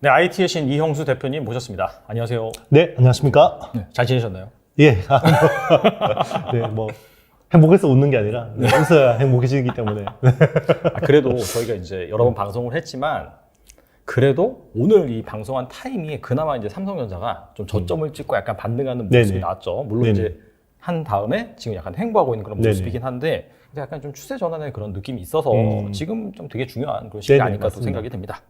네, IT의 신 이형수 대표님 모셨습니다. 안녕하세요. 네, 안녕하십니까? 네, 잘 지내셨나요? 예. 네, 뭐 행복해서 웃는 게 아니라 웃어야 행복해지기 때문에. 그래도 저희가 이제 여러 번 방송을 했지만 그래도 오늘 이 방송한 타이밍에 그나마 이제 삼성전자가 좀 저점을 찍고 약간 반등하는 모습이 네네. 나왔죠. 물론 네네. 이제 한 다음에 지금 약간 횡보하고 있는 그런 네네. 모습이긴 한데 약간 좀 추세 전환의 그런 느낌이 있어서 지금 좀 되게 중요한 그런 시기 네네, 아닐까 또 맞습니다. 생각이 듭니다.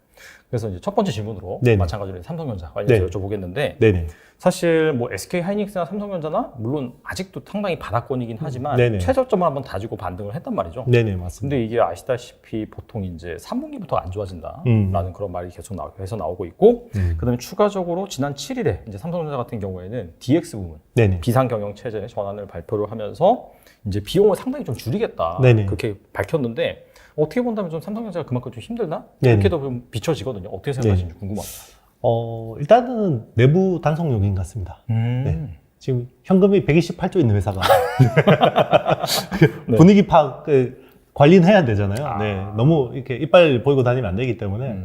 그래서 이제 첫 번째 질문으로 네네. 마찬가지로 삼성전자 관련해서 네. 여쭤보겠는데 네네. 사실 뭐 SK 하이닉스나 삼성전자나 물론 아직도 상당히 바닥권이긴 하지만 네네. 최저점을 한번 다지고 반등을 했단 말이죠. 네네, 맞습니다. 근데 이게 아시다시피 보통 이제 3분기부터 안 좋아진다라는 그런 말이 계속 나오고 있고 그다음에 추가적으로 지난 7일에 이제 삼성전자 같은 경우에는 DX 부문 네네. 비상 경영 체제 전환을 발표를 하면서 이제 비용을 상당히 좀 줄이겠다 네네. 그렇게 밝혔는데 어떻게 본다면 좀 삼성전자가 그만큼 좀 힘들나? 네네. 이렇게도 좀 비춰지거든요. 어떻게 생각하시는지 궁금합니다. 일단은 내부 단속 요인 같습니다. 네. 지금 현금이 128조 있는 회사가 네. 분위기 파악 관리는 해야 되잖아요. 아. 네. 너무 이렇게 이빨 보이고 다니면 안 되기 때문에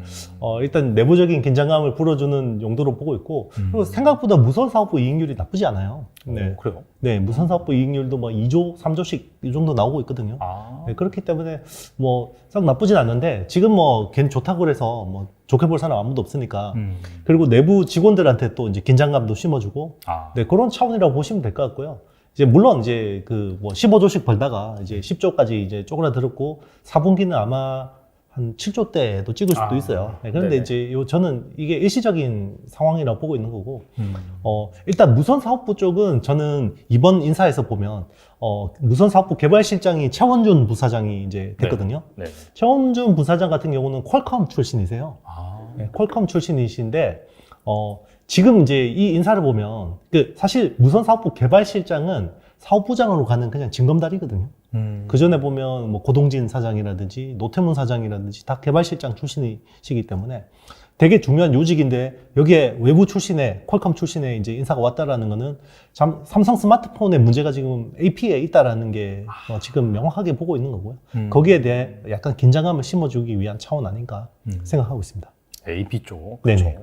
일단 내부적인 긴장감을 풀어주는 용도로 보고 있고 그리고 생각보다 무선사업부 이익률이 나쁘지 않아요. 네. 그래요? 네, 무선사업부 이익률도 뭐 2조, 3조씩 이 정도 나오고 있거든요. 아. 네, 그렇기 때문에 뭐 썩 나쁘진 않는데 지금 뭐 괜히 좋다고 그래서 뭐 좋게 볼 사람 아무도 없으니까 그리고 내부 직원들한테 또 이제 긴장감도 심어주고 아. 네, 그런 차원이라고 보시면 될 것 같고요. 이제 물론 이제 그 뭐 15조씩 벌다가 이제 10조까지 이제 쪼그라들었고 4분기는 아마 한 7조대도 찍을 수도 있어요. 네, 그런데 네네. 이제 저는 이게 일시적인 상황이라고 보고 있는 거고 일단 무선사업부 쪽은 저는 이번 인사에서 보면 무선사업부 개발실장이 최원준 부사장이 이제 됐거든요. 네. 최원준 부사장 같은 경우는 퀄컴 출신이세요. 아. 네, 퀄컴 출신이신데 지금 이제 이 인사를 보면 사실 무선사업부 개발실장은 사업부장으로 가는 그냥 징검다리거든요. 그 전에 보면 뭐 고동진 사장이라든지 노태문 사장이라든지 다 개발실장 출신이시기 때문에 되게 중요한 요직인데 여기에 외부 출신의 퀄컴 출신의 이제 인사가 왔다라는 거는 삼성 스마트폰의 문제가 지금 AP에 있다라는 게 지금 명확하게 보고 있는 거고요. 거기에 대해 약간 긴장감을 심어주기 위한 차원 아닌가 생각하고 있습니다. AP 쪽. 그렇죠. 네네.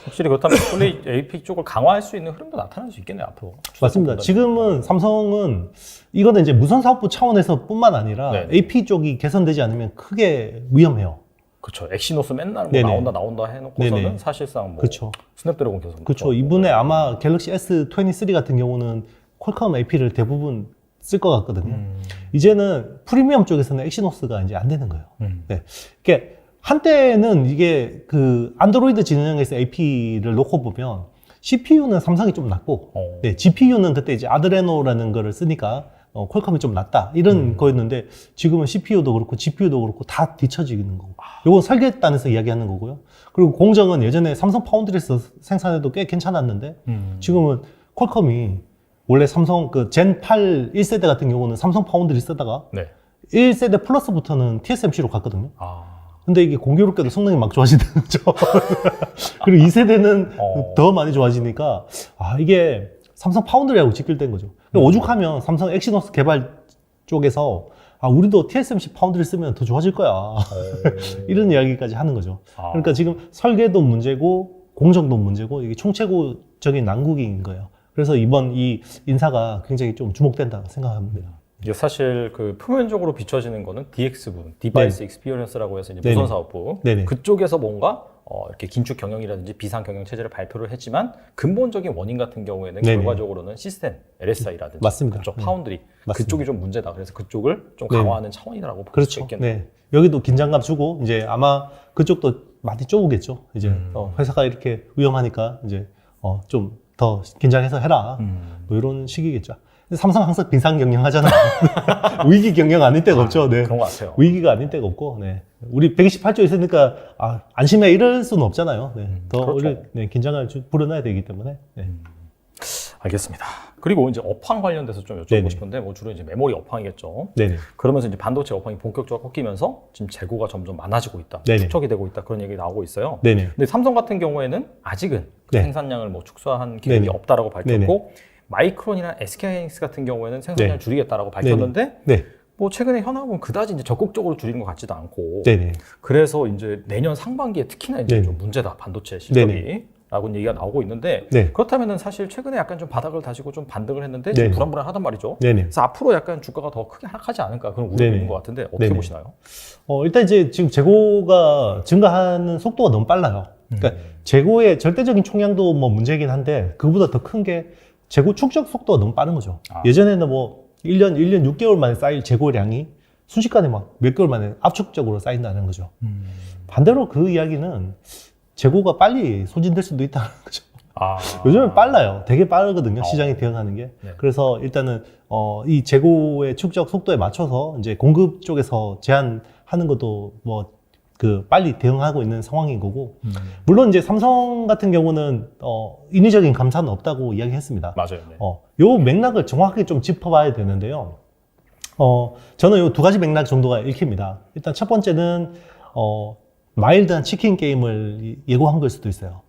확실히 그렇다면 원래 AP 쪽을 강화할 수 있는 흐름도 나타날 수 있겠네요, 앞으로. 맞습니다. 지금은 삼성은 이거는 이제 무선사업부 차원에서 뿐만 아니라 네네. AP 쪽이 개선되지 않으면 크게 위험해요. 그렇죠. 엑시노스 맨날 뭐 네네. 나온다 해놓고서는 네네. 사실상 뭐 그렇죠. 스냅드래곤 계속. 그렇죠. 이번에 아마 갤럭시 S23 같은 경우는 퀄컴 AP를 대부분 쓸 것 같거든요. 이제는 프리미엄 쪽에서는 엑시노스가 이제 안 되는 거예요. 네. 이게 한때는 이게 그 안드로이드 진영에서 AP를 놓고 보면 CPU는 삼성이 좀 낫고, 네, GPU는 그때 이제 아드레노라는 거를 쓰니까 퀄컴이 좀 낫다 이런 거였는데 지금은 CPU도 그렇고 GPU도 그렇고 다 뒤처지는 거고. 요건 설계단에서 이야기하는 거고요. 그리고 공정은 예전에 삼성 파운드리에서 생산해도 꽤 괜찮았는데 지금은 퀄컴이 원래 삼성 그 젠 8 1세대 같은 경우는 삼성 파운드리 쓰다가 네. 1세대 플러스부터는 TSMC로 갔거든요. 아. 근데 이게 공교롭게도 성능이 막 좋아지는 거죠. 그리고 2세대는 더 많이 좋아지니까, 이게 삼성 파운드리하고 직결된 거죠. 오죽하면 삼성 엑시노스 개발 쪽에서, 우리도 TSMC 파운드리 쓰면 더 좋아질 거야. 이런 이야기까지 하는 거죠. 그러니까 지금 설계도 문제고, 공정도 문제고, 이게 총체적인 난국인 거예요. 그래서 이번 이 인사가 굉장히 좀 주목된다 생각합니다. 이게 사실 그 표면적으로 비춰지는 거는 DX 부분, 디바이스 익스피리언스라고 해서 이제 무선 사업부 네네. 그쪽에서 뭔가 이렇게 긴축 경영이라든지 비상 경영 체제를 발표를 했지만 근본적인 원인 같은 경우에는 네네. 결과적으로는 시스템, LSI라든지 맞습니다. 그쪽 네. 파운드리 맞습니다. 그쪽이 좀 문제다. 그래서 그쪽을 좀 네. 강화하는 차원이라고 볼 수 그렇죠. 있겠네요. 네. 여기도 긴장감 주고, 이제 아마 그쪽도 많이 쪼우겠죠. 이제, 회사가 이렇게 위험하니까, 이제, 좀 더 긴장해서 해라. 뭐 이런 식이겠죠. 근데 삼성 항상 비상 경영 하잖아요. 위기 경영 아닐 때가 없죠. 네. 그런 것 같아요. 위기가 아닐 때가 없고, 네. 우리 128조 있으니까, 안심해 이럴 수는 없잖아요. 네. 더 그렇죠. 오히려 네, 긴장을 불어넣어야 되기 때문에. 네. 알겠습니다. 그리고 이제 업황 관련돼서 좀 여쭤보고 네네. 싶은데 뭐 주로 이제 메모리 업황이겠죠. 네네. 그러면서 이제 반도체 업황이 본격적으로 꺾이면서 지금 재고가 점점 많아지고 있다. 네네. 축적이 되고 있다. 그런 얘기 나오고 있어요. 네네. 근데 삼성 같은 경우에는 아직은 그 네. 생산량을 뭐 축소한 계획이 네네. 없다라고 밝혔고 네네. 마이크론이나 SK하이닉스 같은 경우에는 생산량을 네. 줄이겠다라고 밝혔는데 네. 뭐 최근에 현황은 그다지 이제 적극적으로 줄이는 것 같지도 않고 네네. 그래서 이제 내년 상반기에 특히나 이제 네네. 좀 문제다 반도체 실적이 네네. 라고 얘기가 나오고 있는데 네. 그렇다면은 사실 최근에 약간 좀 바닥을 다지고 좀 반등을 했는데 지금 네네. 불안불안하단 말이죠. 네네. 그래서 앞으로 약간 주가가 더 크게 하락하지 않을까 그런 우려가 네네. 있는 것 같은데 어떻게 네네. 보시나요? 일단 이제 지금 재고가 증가하는 속도가 너무 빨라요. 그러니까 재고의 절대적인 총량도 뭐 문제긴 한데 그보다 더 큰 게 재고 축적 속도가 너무 빠른 거죠. 아. 예전에는 뭐 1년 6개월 만에 쌓일 재고량이 순식간에 막 몇 개월 만에 압축적으로 쌓인다는 거죠. 반대로 그 이야기는 재고가 빨리 소진될 수도 있다는 거죠. 아. 요즘은 빨라요. 되게 빠르거든요. 시장이 대응하는 게. 네. 그래서 일단은 이 재고의 축적 속도에 맞춰서 이제 공급 쪽에서 제한하는 것도 뭐 그 빨리 대응하고 있는 상황인 거고. 물론 이제 삼성 같은 경우는 인위적인 감사는 없다고 이야기했습니다. 맞아요. 네. 요 맥락을 정확하게 좀 짚어봐야 되는데요. 저는 요 두 가지 맥락 정도가 읽힙니다. 일단 첫 번째는 마일드한 치킨 게임을 예고한 걸 수도 있어요.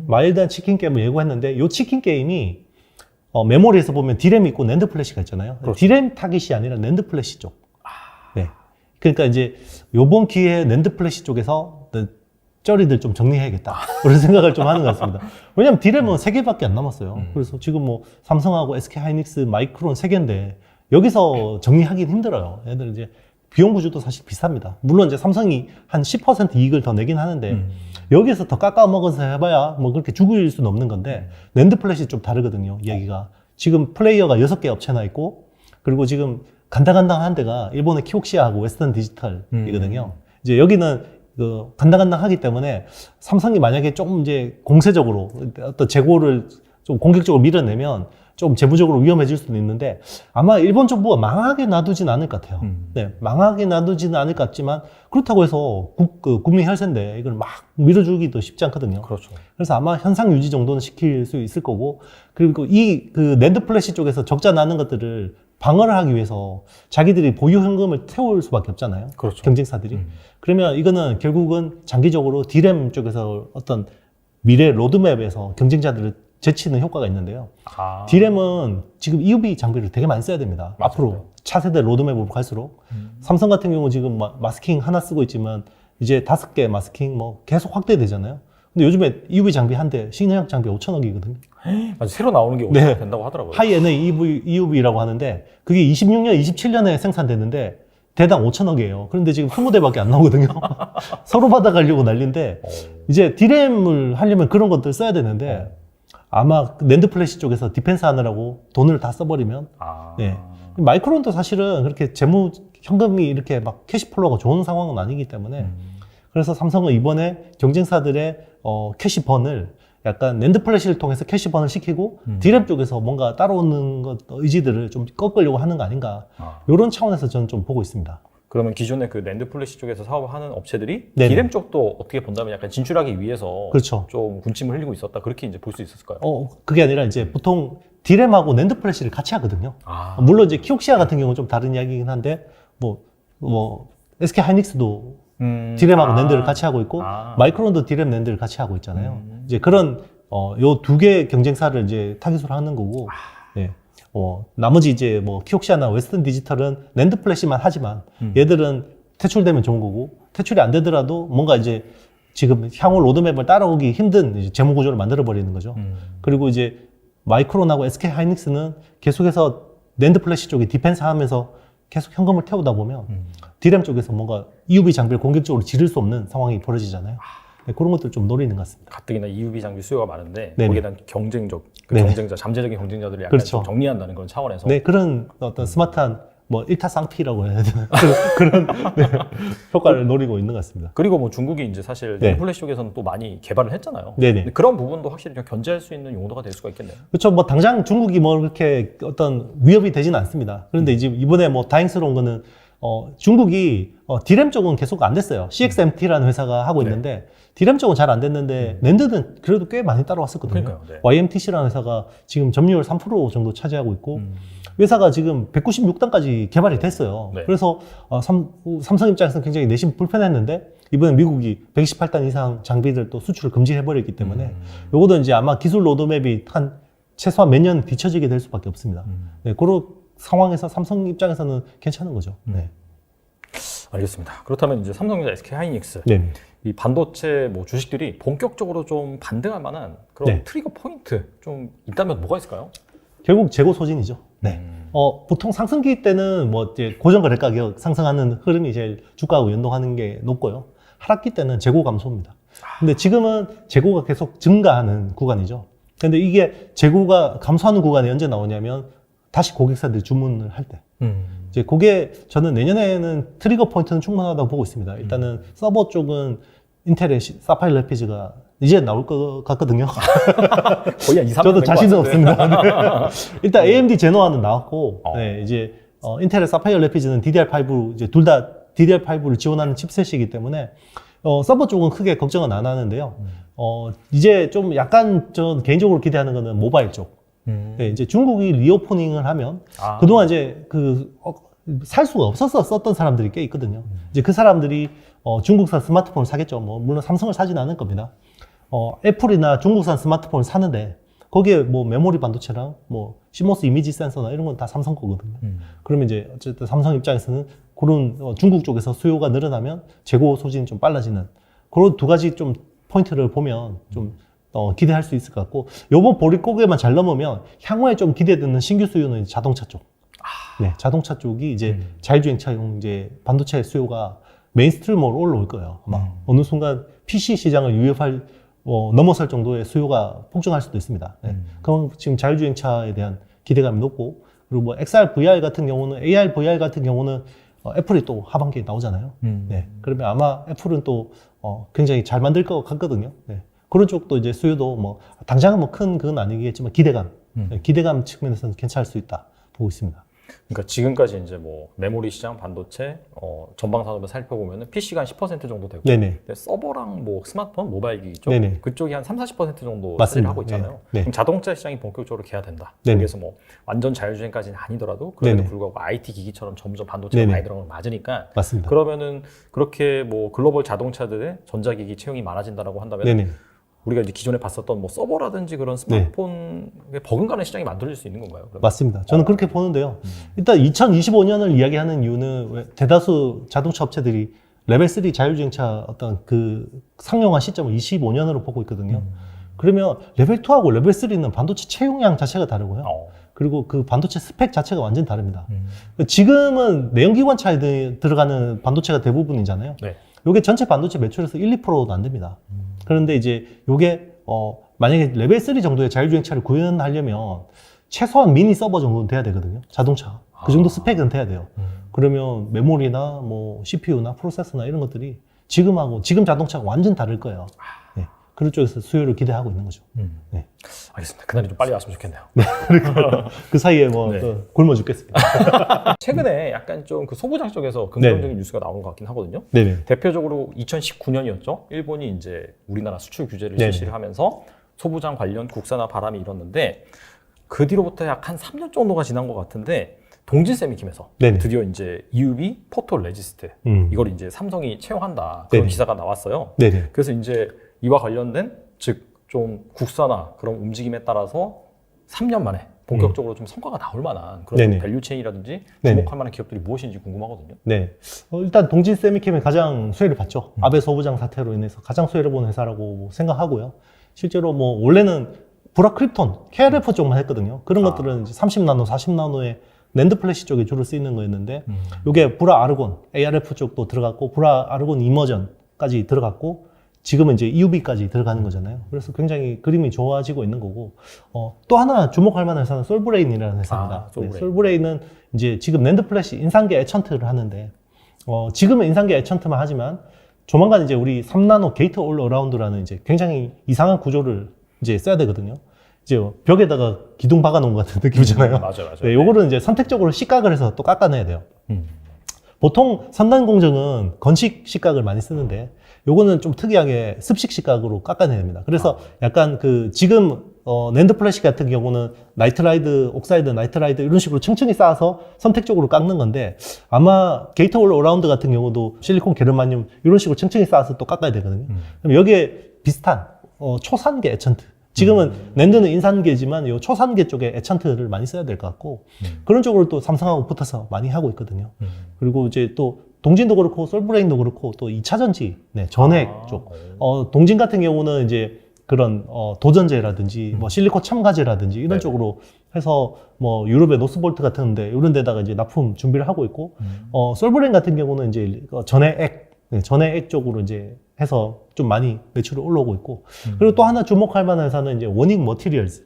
마일드한 치킨 게임을 예고했는데 이 치킨 게임이 메모리에서 보면 디램이 있고 낸드 플래시가 있잖아요. 그렇죠. 디램 타깃이 아니라 낸드 플래시 쪽. 네. 그러니까 이제 요번 기회에 낸드 플래시 쪽에서 쩌리들 좀 정리해야겠다. 그런 생각을 좀 하는 것 같습니다. 왜냐면 디램은 3개밖에 안 남았어요. 그래서 지금 뭐 삼성하고 SK 하이닉스, 마이크론 3개인데 여기서 정리하긴 힘들어요. 얘들 이제 비용 구조도 사실 비쌉니다. 물론 이제 삼성이 한 10% 이익을 더 내긴 하는데 여기에서 더 깎아 먹어서 해봐야 뭐 그렇게 죽을 수는 없는 건데 낸드 플래시 좀 다르거든요. 이야기가. 지금 플레이어가 6개 업체나 있고 그리고 지금 간당간당한 데가 일본의 키옥시아하고 웨스턴 디지털이거든요. 이제 여기는 그 간당간당하기 때문에 삼성이 만약에 조금 이제 공세적으로 어떤 재고를 좀 공격적으로 밀어내면 좀 재무적으로 위험해질 수도 있는데 아마 일본 정부가 망하게 놔두진 않을 것 같아요. 네, 망하게 놔두지는 않을 것 같지만 그렇다고 해서 국민 혈세인데 이걸 막 밀어주기도 쉽지 않거든요. 그렇죠. 그래서 아마 현상 유지 정도는 시킬 수 있을 거고 그리고 이 그 낸드 플래시 쪽에서 적자 나는 것들을 방어를 하기 위해서 자기들이 보유 현금을 태울 수밖에 없잖아요. 그렇죠. 경쟁사들이. 그러면 이거는 결국은 장기적으로 디램 쪽에서 어떤 미래 로드맵에서 경쟁자들을 제치는 효과가 있는데요. 디램은 지금 EUV 장비를 되게 많이 써야 됩니다. 맞아요. 앞으로 차세대 로드맵으로 갈수록 삼성 같은 경우 지금 마스킹 하나 쓰고 있지만 이제 5개 마스킹 뭐 계속 확대되잖아요. 근데 요즘에 EUV 장비 한 대 신형 장비 5천억이거든요. 아주 새로 나오는 게 네. 된다고 하더라고요. 하이 NA EUV라고 하는데 그게 26년, 27년에 생산됐는데 대당 5천억이에요. 그런데 지금 20대밖에 안 나오거든요. 서로 받아가려고 난리인데 이제 디램을 하려면 그런 것들 써야 되는데 아마 낸드 플래시 쪽에서 디펜스 하느라고 돈을 다 써버리면 네. 마이크론도 사실은 그렇게 재무 현금이 이렇게 막 캐시플로우가 좋은 상황은 아니기 때문에 그래서 삼성은 이번에 경쟁사들의 캐시번을 약간 낸드 플래시를 통해서 캐시번을 시키고 디램 쪽에서 뭔가 따라오는 것 의지들을 좀 꺾으려고 하는 거 아닌가 이런 차원에서 저는 좀 보고 있습니다. 그러면 기존의 그 낸드 플래시 쪽에서 사업을 하는 업체들이 네네. 디램 쪽도 어떻게 본다면 약간 진출하기 위해서 그렇죠. 좀 군침을 흘리고 있었다 그렇게 이제 볼 수 있었을까요? 그게 아니라 이제 보통 디램하고 낸드 플래시를 같이 하거든요. 아. 물론 이제 키옥시아 같은 경우는 좀 다른 이야기긴 한데 뭐 SK 하이닉스도 디램하고 낸드를 같이 하고 있고 마이크론도 디램 낸드를 같이 하고 있잖아요. 이제 그런 요 두 개 경쟁사를 이제 타깃으로 하는 거고 네. 나머지 이제 뭐 키옥시아나 웨스턴 디지털은 낸드 플래시만 하지만 얘들은 퇴출되면 좋은 거고 퇴출이 안 되더라도 뭔가 이제 지금 향후 로드맵을 따라오기 힘든 이제 재무 구조를 만들어 버리는 거죠. 그리고 이제 마이크론하고 SK 하이닉스는 계속해서 낸드 플래시 쪽에 디펜스 하면서 계속 현금을 태우다 보면 디램 쪽에서 뭔가 EUV 장비를 공격적으로 지를 수 없는 상황이 벌어지잖아요. 네, 그런 것들 좀 노리는 것 같습니다. 가뜩이나 EUV 장비 수요가 많은데 네네. 거기에 대한 경쟁적 네네. 경쟁자, 잠재적인 경쟁자들을 약간 그렇죠. 좀 정리한다는 그런 차원에서 네, 그런 어떤 스마트한 뭐 일타쌍피라고 해야 되나 그런 네, 효과를 노리고 있는 것 같습니다. 그리고 뭐 중국이 이제 사실 네. 낸드 플래시 쪽에서는 또 많이 개발을 했잖아요. 네네. 근데 그런 부분도 확실히 좀 견제할 수 있는 용도가 될 수가 있겠네요. 그렇죠. 뭐 당장 중국이 뭐 그렇게 어떤 위협이 되지는 않습니다. 그런데 이제 이번에 뭐 다행스러운 거는 중국이 디램 쪽은 계속 안 됐어요. CXMT라는 회사가 하고 있는데 디램 쪽은 잘 안 됐는데 낸드는 그래도 꽤 많이 따라왔었거든요. 그러니까요, 네. YMTC라는 회사가 지금 점유율 3% 정도 차지하고 있고 회사가 지금 196단까지 개발이 됐어요. 네. 그래서 삼성 입장에서는 굉장히 내심 불편했는데 이번에 미국이 128단 이상 장비들 또 수출을 금지해버렸기 때문에 요거도 이제 아마 기술 로드맵이 한 최소한 몇 년 뒤처지게 될 수밖에 없습니다. 네, 그런 상황에서 삼성 입장에서는 괜찮은 거죠. 네. 알겠습니다. 그렇다면 이제 삼성전자, SK하이닉스 네. 이 반도체 뭐 주식들이 본격적으로 좀 반등할 만한 그런 네. 트리거 포인트 좀 있다면 뭐가 있을까요? 결국 재고 소진이죠. 네. 보통 상승기 때는 뭐 이제 고정거래 가격 상승하는 흐름이 제일 주가하고 연동하는 게 높고요. 하락기 때는 재고 감소입니다. 근데 지금은 재고가 계속 증가하는 구간이죠. 근데 이게 재고가 감소하는 구간이 언제 나오냐면 다시 고객사들이 주문을 할 때. 이제 그게 저는 내년에는 트리거 포인트는 충분하다고 보고 있습니다. 일단은 서버 쪽은 인텔의 사파이어 레피즈가 이제 나올 것 같거든요. 거의 한 2, 3년 저도 자신은 없습니다. 네. 일단 AMD 제노아는 나왔고, 네, 이제 인텔의 사파이어 레피즈는 DDR5 이제 둘 다 DDR5를 지원하는 칩셋이기 때문에 서버 쪽은 크게 걱정은 안 하는데요. 이제 좀 약간 전 개인적으로 기대하는 거는 모바일 쪽. 네, 이제 중국이 리오프닝을 하면 그동안 이제 살 수가 없어서 썼던 사람들이 꽤 있거든요. 이제 그 사람들이 중국산 스마트폰을 사겠죠. 뭐 물론 삼성을 사진 않을 겁니다. 애플이나 중국산 스마트폰을 사는데 거기에 뭐 메모리 반도체랑 뭐 CMOS 이미지 센서나 이런 건 다 삼성 거거든요. 그러면 이제 어쨌든 삼성 입장에서는 그런 중국 쪽에서 수요가 늘어나면 재고 소진이 좀 빨라지는 그런 두 가지 좀 포인트를 보면 좀 기대할 수 있을 것 같고, 요번 보릿고개만 잘 넘으면 향후에 좀 기대되는 신규 수요는 자동차 쪽. 네, 자동차 쪽이 이제 자율주행차용 이제 반도체 수요가 메인스트림으로 올라올 거예요. 아마 어느 순간 PC 시장을 유입할 넘어설 정도의 수요가 폭증할 수도 있습니다. 네. 그럼 지금 자율주행차에 대한 기대감이 높고, 그리고 뭐 XR, VR 같은 경우는 AR, VR 같은 경우는 애플이 또 하반기에 나오잖아요. 네. 그러면 아마 애플은 또 굉장히 잘 만들 것 같거든요. 네. 그런 쪽도 이제 수요도 뭐 당장은 뭐 큰 그건 아니겠지만 기대감, 기대감 측면에서는 괜찮을 수 있다 보고 있습니다. 그러니까 지금까지 이제 뭐 메모리 시장, 반도체, 전방 산업을 살펴보면은 PC가 한 10% 정도 되고, 네네. 근데 서버랑 뭐 스마트폰, 모바일 기기 쪽 네네. 그쪽이 한 30-40% 정도 맞습니다. 차지를 하고 있잖아요. 네. 그럼 자동차 시장이 본격적으로 개야 된다. 네네. 여기서 뭐 완전 자율주행까지는 아니더라도 그래도 네네. 불구하고 IT 기기처럼 점점 반도체가 네네. 많이 들어가는 걸 맞으니까. 맞습니다. 그러면은 그렇게 뭐 글로벌 자동차들의 전자기기 채용이 많아진다라고 한다면 네네. 우리가 이제 기존에 봤었던 뭐 서버라든지 그런 스마트폰 버금가는 시장이 만들어질 수 있는 건가요? 그러면? 맞습니다. 저는 그렇게 보는데요. 일단 2025년을 이야기하는 이유는 왜 대다수 자동차 업체들이 레벨 3 자율주행차 어떤 그 상용화 시점을 25년으로 보고 있거든요. 그러면 레벨 2하고 레벨 3는 반도체 채용량 자체가 다르고요. 그리고 그 반도체 스펙 자체가 완전 다릅니다. 지금은 내연기관차에 들어가는 반도체가 대부분이잖아요. 네. 요게 전체 반도체 매출에서 1, 2%도 안 됩니다. 그런데 이제 요게 만약에 레벨 3 정도의 자율주행차를 구현하려면 최소한 미니 서버 정도는 돼야 되거든요. 자동차. 그 정도 스펙은 돼야 돼요. 그러면 메모리나 뭐 CPU나 프로세서나 이런 것들이 지금 자동차가 완전 다를 거예요. 네. 그런 쪽에서 수요를 기대하고 있는 거죠. 네. 알겠습니다. 그날이 좀 빨리 왔으면 좋겠네요. 그 사이에 뭐 네. 또 굶어 죽겠습니다. 최근에 약간 좀 그 소부장 쪽에서 긍정적인 뉴스가 나온 것 같긴 하거든요. 네네. 대표적으로 2019년이었죠. 일본이 이제 우리나라 수출 규제를 네네. 실시를 하면서 소부장 관련 국산화 바람이 일었는데, 그 뒤로부터 약 한 3년 정도가 지난 것 같은데 동진 세미킴에서 네네. 드디어 이제 EUV 포토 레지스트 이걸 이제 삼성이 채용한다 그런 네네. 기사가 나왔어요. 네네. 그래서 이제 이와 관련된 즉 좀 국산화 그런 움직임에 따라서 3년 만에 본격적으로 좀 성과가 나올 만한 그런 네네. 밸류 체인이라든지 네네. 주목할 만한 기업들이 무엇인지 궁금하거든요. 네. 일단 동진 세미캠이 가장 수혜를 봤죠. 아베 소부장 사태로 인해서 가장 수혜를 본 회사라고 생각하고요. 실제로 뭐 원래는 브라 크립톤, KRF 쪽만 했거든요. 그런 것들은 이제 30나노, 40나노의 낸드 플래시 쪽에 주로 쓰이는 거였는데, 이게 브라 아르곤, ARF 쪽도 들어갔고, 브라 아르곤 이머전까지 들어갔고, 지금은 이제 EUV까지 들어가는 거잖아요. 그래서 굉장히 그림이 좋아지고 있는 거고, 또 하나 주목할 만한 회사는 솔브레인이라는 회사입니다. 솔브레인. 네, 솔브레인은 이제 지금 낸드 플래시 인상계 애천트를 하는데, 지금은 인상계 애천트만 하지만, 조만간 이제 우리 3나노 게이트 올 어라운드라는 이제 굉장히 이상한 구조를 이제 써야 되거든요. 이제 벽에다가 기둥 박아 놓은 것 같은 느낌이잖아요. 맞아요. 네, 요거는 이제 선택적으로 식각을 해서 또 깎아내야 돼요. 보통 선단 공정은 건식 식각을 많이 쓰는데, 요거는 좀 특이하게 습식 식각으로 깎아내야 됩니다. 그래서 약간 그 지금 낸드 플래시 같은 경우는 나이트라이드, 옥사이드, 나이트라이드 이런 식으로 층층이 쌓아서 선택적으로 깎는 건데, 아마 게이트 올 어라운드 같은 경우도 실리콘 게르마늄 이런 식으로 층층이 쌓아서 또 깎아야 되거든요. 그럼 여기에 비슷한 초산계 애천트, 지금은 낸드는 인산계지만 요 초산계 쪽에 에찬트를 많이 써야 될 것 같고 그런 쪽으로 또 삼성하고 붙어서 많이 하고 있거든요. 그리고 이제 또 동진도 그렇고 솔브레인도 그렇고 또 2차전지, 네, 전액 쪽. 동진 같은 경우는 이제 그런 도전제라든지 뭐 실리콘 첨가제라든지 이런 네네. 쪽으로 해서 뭐 유럽의 노스볼트 같은데 이런 데다가 이제 납품 준비를 하고 있고 솔브레인 같은 경우는 이제 전해액, 네, 전해액 쪽으로 이제 해서 좀 많이 매출이 올라오고 있고 그리고 또 하나 주목할 만한 회사는 이제 워닝 머티리얼즈.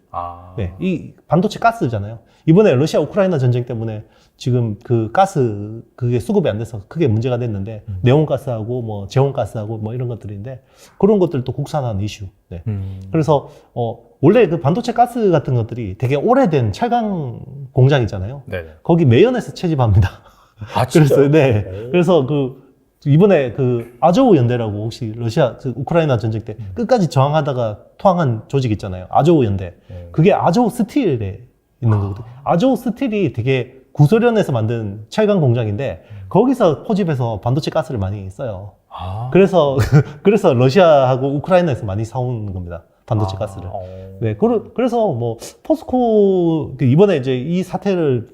네, 이 반도체 가스잖아요. 이번에 러시아 우크라이나 전쟁 때문에 지금 그 가스 그게 수급이 안 돼서 크게 문제가 됐는데 네온가스하고 뭐 제온가스하고 뭐 이런 것들인데 그런 것들도 국산화하는 이슈. 네. 그래서 원래 그 반도체 가스 같은 것들이 되게 오래된 철강 공장이잖아요. 네네. 거기 매연에서 채집합니다. 아, 그래서 진짜요? 네. 오. 그래서 그 이번에 그 아조우 연대라고 혹시 러시아 그 우크라이나 전쟁 때 끝까지 저항하다가 투항한 조직 있잖아요. 아조우 연대. 그게 아조우 스틸에 있는 거거든요. 아조우 스틸이 되게 구소련에서 만든 철강 공장인데 거기서 포집해서 반도체 가스를 많이 써요. 그래서 러시아하고 우크라이나에서 많이 사오는 겁니다. 반도체 가스를. 네, 그래서 뭐 포스코 이번에 이제 이 사태를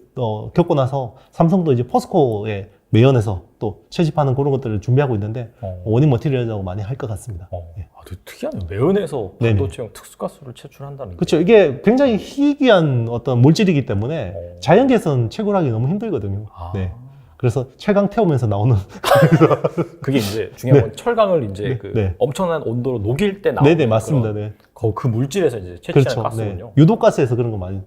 겪고 나서 삼성도 이제 포스코에 매연해서 또 채집하는 그런 것들을 준비하고 있는데 워닝 머티리얼하고 많이 할 것 같습니다. 예. 되게 특이하네요. 매연에서 반도체용 특수가스를 채출한다는 게. 그렇죠. 이게 굉장히 희귀한 어떤 물질이기 때문에 자연계에서는 채굴하기 너무 힘들거든요. 네. 그래서 철강 태우면서 나오는 그게 이제 중요한 건 철강을 이제 그 엄청난 온도로 녹일 때 나오는 네네 맞습니다. 네. 그 물질에서 이제 채취하는 그렇죠. 가스군요. 네. 유독가스에서 그런 거 많이.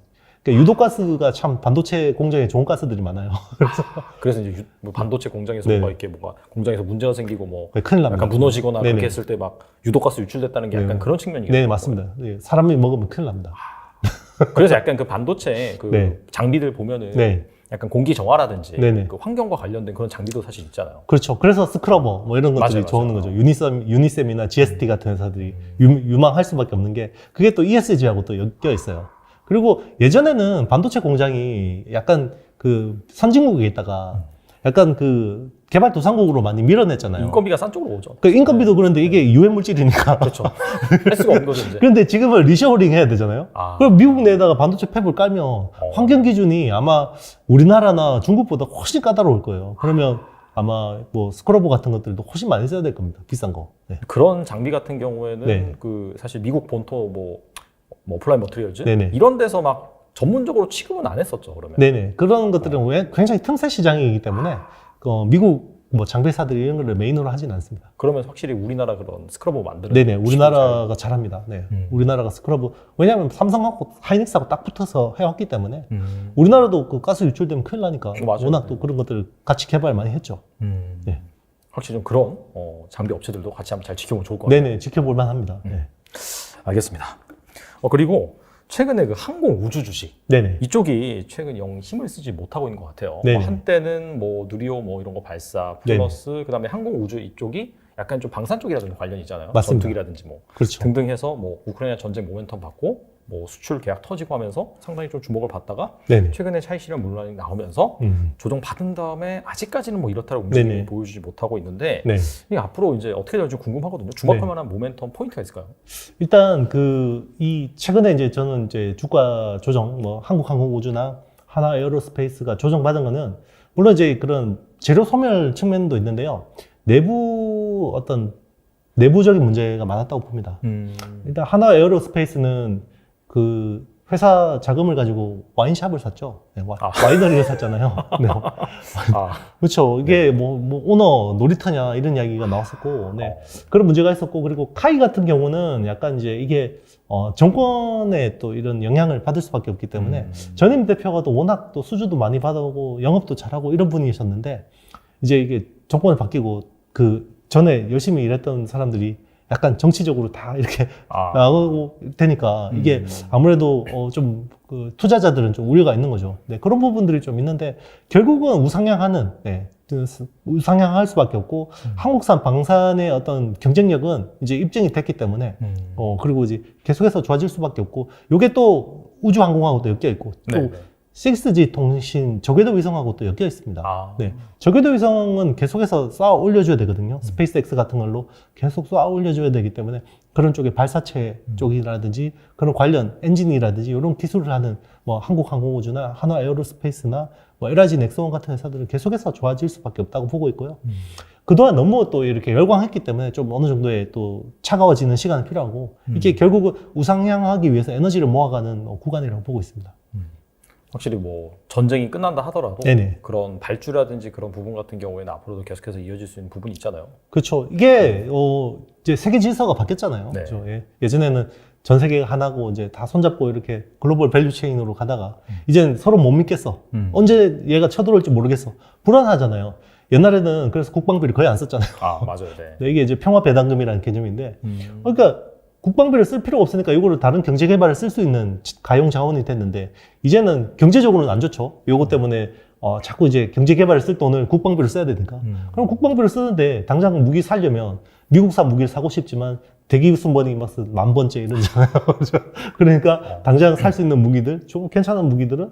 그러니까 유독가스가 참 반도체 공장에 좋은 가스들이 많아요. 그래서 이제 뭐 반도체 공장에서 네네. 뭐 이렇게 뭔가 공장에서 문제가 생기고 뭐 네, 큰일 납니다. 약간 무너지거나 네네. 그렇게 했을 때 막 유독가스 유출됐다는 게 약간 네네. 그런 측면이겠죠. 네, 맞습니다. 네, 사람이 먹으면 큰일 납니다. 그래서 약간 그 반도체 그 네. 장비들 보면은 네. 약간 공기 정화라든지 네네. 그 환경과 관련된 그런 장비도 사실 있잖아요. 그렇죠. 그래서 스크러버 뭐 이런 것들이 맞아요, 좋은 맞아요. 거죠. 유니셈이나 GST 같은 회사들이 유망할 수밖에 없는 게 그게 또 ESG하고 또 엮여 있어요. 그리고 예전에는 반도체 공장이 약간 그 선진국에 있다가 약간 그 개발도상국으로 많이 밀어냈잖아요. 인건비가 싼 쪽으로 오죠. 그 인건비도 그런데 이게 유해 물질이니까. 그렇죠. 할 수가 없는 거죠 이제. 그런데 지금은 리셔링 해야 되잖아요. 그럼 미국 내에다가 반도체 팹을 깔면 환경 기준이 아마 우리나라나 중국보다 훨씬 까다로울 거예요. 그러면 아마 뭐 스크러버 같은 것들도 훨씬 많이 써야 될 겁니다. 비싼 거. 네. 그런 장비 같은 경우에는 네. 그 사실 미국 본토 뭐 어플라이 머티리얼즈 네네. 이런 데서 막 전문적으로 취급은 안 했었죠 그러면. 네네. 그런 것들은 왜 굉장히 틈새 시장이기 때문에 미국 뭐 장비사들이 이런 거를 메인으로 하진 않습니다. 그러면 확실히 우리나라 그런 스크러버 만드는. 네네. 우리나라가 잘합니다. 네. 우리나라가 스크러버 왜냐하면 삼성하고 하이닉스하고 딱 붙어서 해왔기 때문에 우리나라도 그 가스 유출되면 큰일 나니까 맞아요. 워낙 또 그런 것들을 같이 개발 많이 했죠. 네. 확실히 좀 그런 장비 업체들도 같이 한번 잘 지켜보면 좋을 것 같아요. 네네. 지켜볼 만합니다. 네. 알겠습니다. 그리고 최근에 그 항공 우주 주식 네네. 이쪽이 최근 영 힘을 쓰지 못하고 있는 것 같아요. 네네. 뭐 한때는 뭐 누리호 뭐 이런 거 발사 플러스 그다음에 항공 우주 이쪽이 약간 좀 방산 쪽이라든지 관련이 있잖아요. 맞습니다. 전투기라든지 뭐 그렇죠. 등등 해서 뭐 우크라이나 전쟁 모멘텀 받고 뭐 수출 계약 터지고 하면서 상당히 좀 주목을 받다가 네네. 최근에 차익 실현 물량이 나오면서 조정 받은 다음에 아직까지는 뭐 이렇다라고 네네. 움직임이 보여주지 못하고 있는데 네. 이게 앞으로 이제 어떻게 될지 궁금하거든요. 주목할 네. 만한 모멘텀 포인트가 있을까요? 일단 이 최근에 이제 저는 이제 주가 조정 뭐 한국항공우주나 하나에어로스페이스가 조정받은 거는 물론 이제 그런 재료 소멸 측면도 있는데요. 내부적인 문제가 많았다고 봅니다. 일단 하나에어로스페이스는 그 회사 자금을 가지고 와인샵을 샀죠. 네, 와이너리를 샀잖아요. 네. 그렇죠. 이게 뭐 오너 놀이터냐 이런 이야기가 나왔었고, 네. 그런 문제가 있었고, 그리고 카이 같은 경우는 약간 이제 이게 정권에 또 이런 영향을 받을 수밖에 없기 때문에 전임 대표가 또 워낙 또 수주도 많이 받아오고 영업도 잘하고 이런 분이셨는데 이제 이게 정권을 바뀌고 그 전에 열심히 일했던 사람들이 약간 정치적으로 다 이렇게 나가고 되니까 이게 아무래도 좀 그 투자자들은 좀 우려가 있는 거죠. 네, 그런 부분들이 좀 있는데 결국은 우상향하는, 네, 우상향할 수밖에 없고 한국산 방산의 어떤 경쟁력은 이제 입증이 됐기 때문에 그리고 이제 계속해서 좋아질 수밖에 없고 요게 또 우주항공하고도 엮여 있고 또 네. 6G 통신 저궤도 위성하고 또 엮여 있습니다. 네. 저궤도 위성은 계속해서 쌓아 올려줘야 되거든요. 스페이스X 같은 걸로 계속 쌓아 올려줘야 되기 때문에 그런 쪽에 발사체 쪽이라든지 그런 관련 엔진이라든지 이런 기술을 하는 뭐 한국항공우주나 한화에어로스페이스나 뭐 LIG 넥스원 같은 회사들은 계속해서 좋아질 수밖에 없다고 보고 있고요. 그동안 너무 또 이렇게 열광했기 때문에 좀 어느 정도의 또 차가워지는 시간이 필요하고 이게 결국은 우상향하기 위해서 에너지를 모아가는 구간이라고 보고 있습니다. 확실히 뭐 전쟁이 끝난다 하더라도 네네. 그런 발주라든지 그런 부분 같은 경우에는 앞으로도 계속해서 이어질 수 있는 부분이 있잖아요. 그렇죠. 이게 이제 세계 질서가 바뀌었잖아요. 네. 그렇죠? 예전에는 전 세계가 하나고 이제 다 손잡고 이렇게 글로벌 밸류 체인으로 가다가 이젠 서로 못 믿겠어. 언제 얘가 쳐들어올지 모르겠어. 불안하잖아요. 옛날에는 그래서 국방비를 거의 안 썼잖아요. 아, 맞아요. 네. 네, 이게 이제 평화 배당금이라는 개념인데, 그러니까 국방비를 쓸 필요가 없으니까 이거를 다른 경제 개발에 쓸 수 있는 가용 자원이 됐는데, 이제는 경제적으로는 안 좋죠. 요거 때문에 자꾸 이제 경제 개발에 쓸 돈을 국방비를 써야 되니까. 그럼 국방비를 쓰는데 당장 무기 사려면 미국산 무기를 사고 싶지만 대기 순번이 막 10,000번째 이러잖아요. 그러니까 당장 살 수 있는 무기들, 좀 괜찮은 무기들은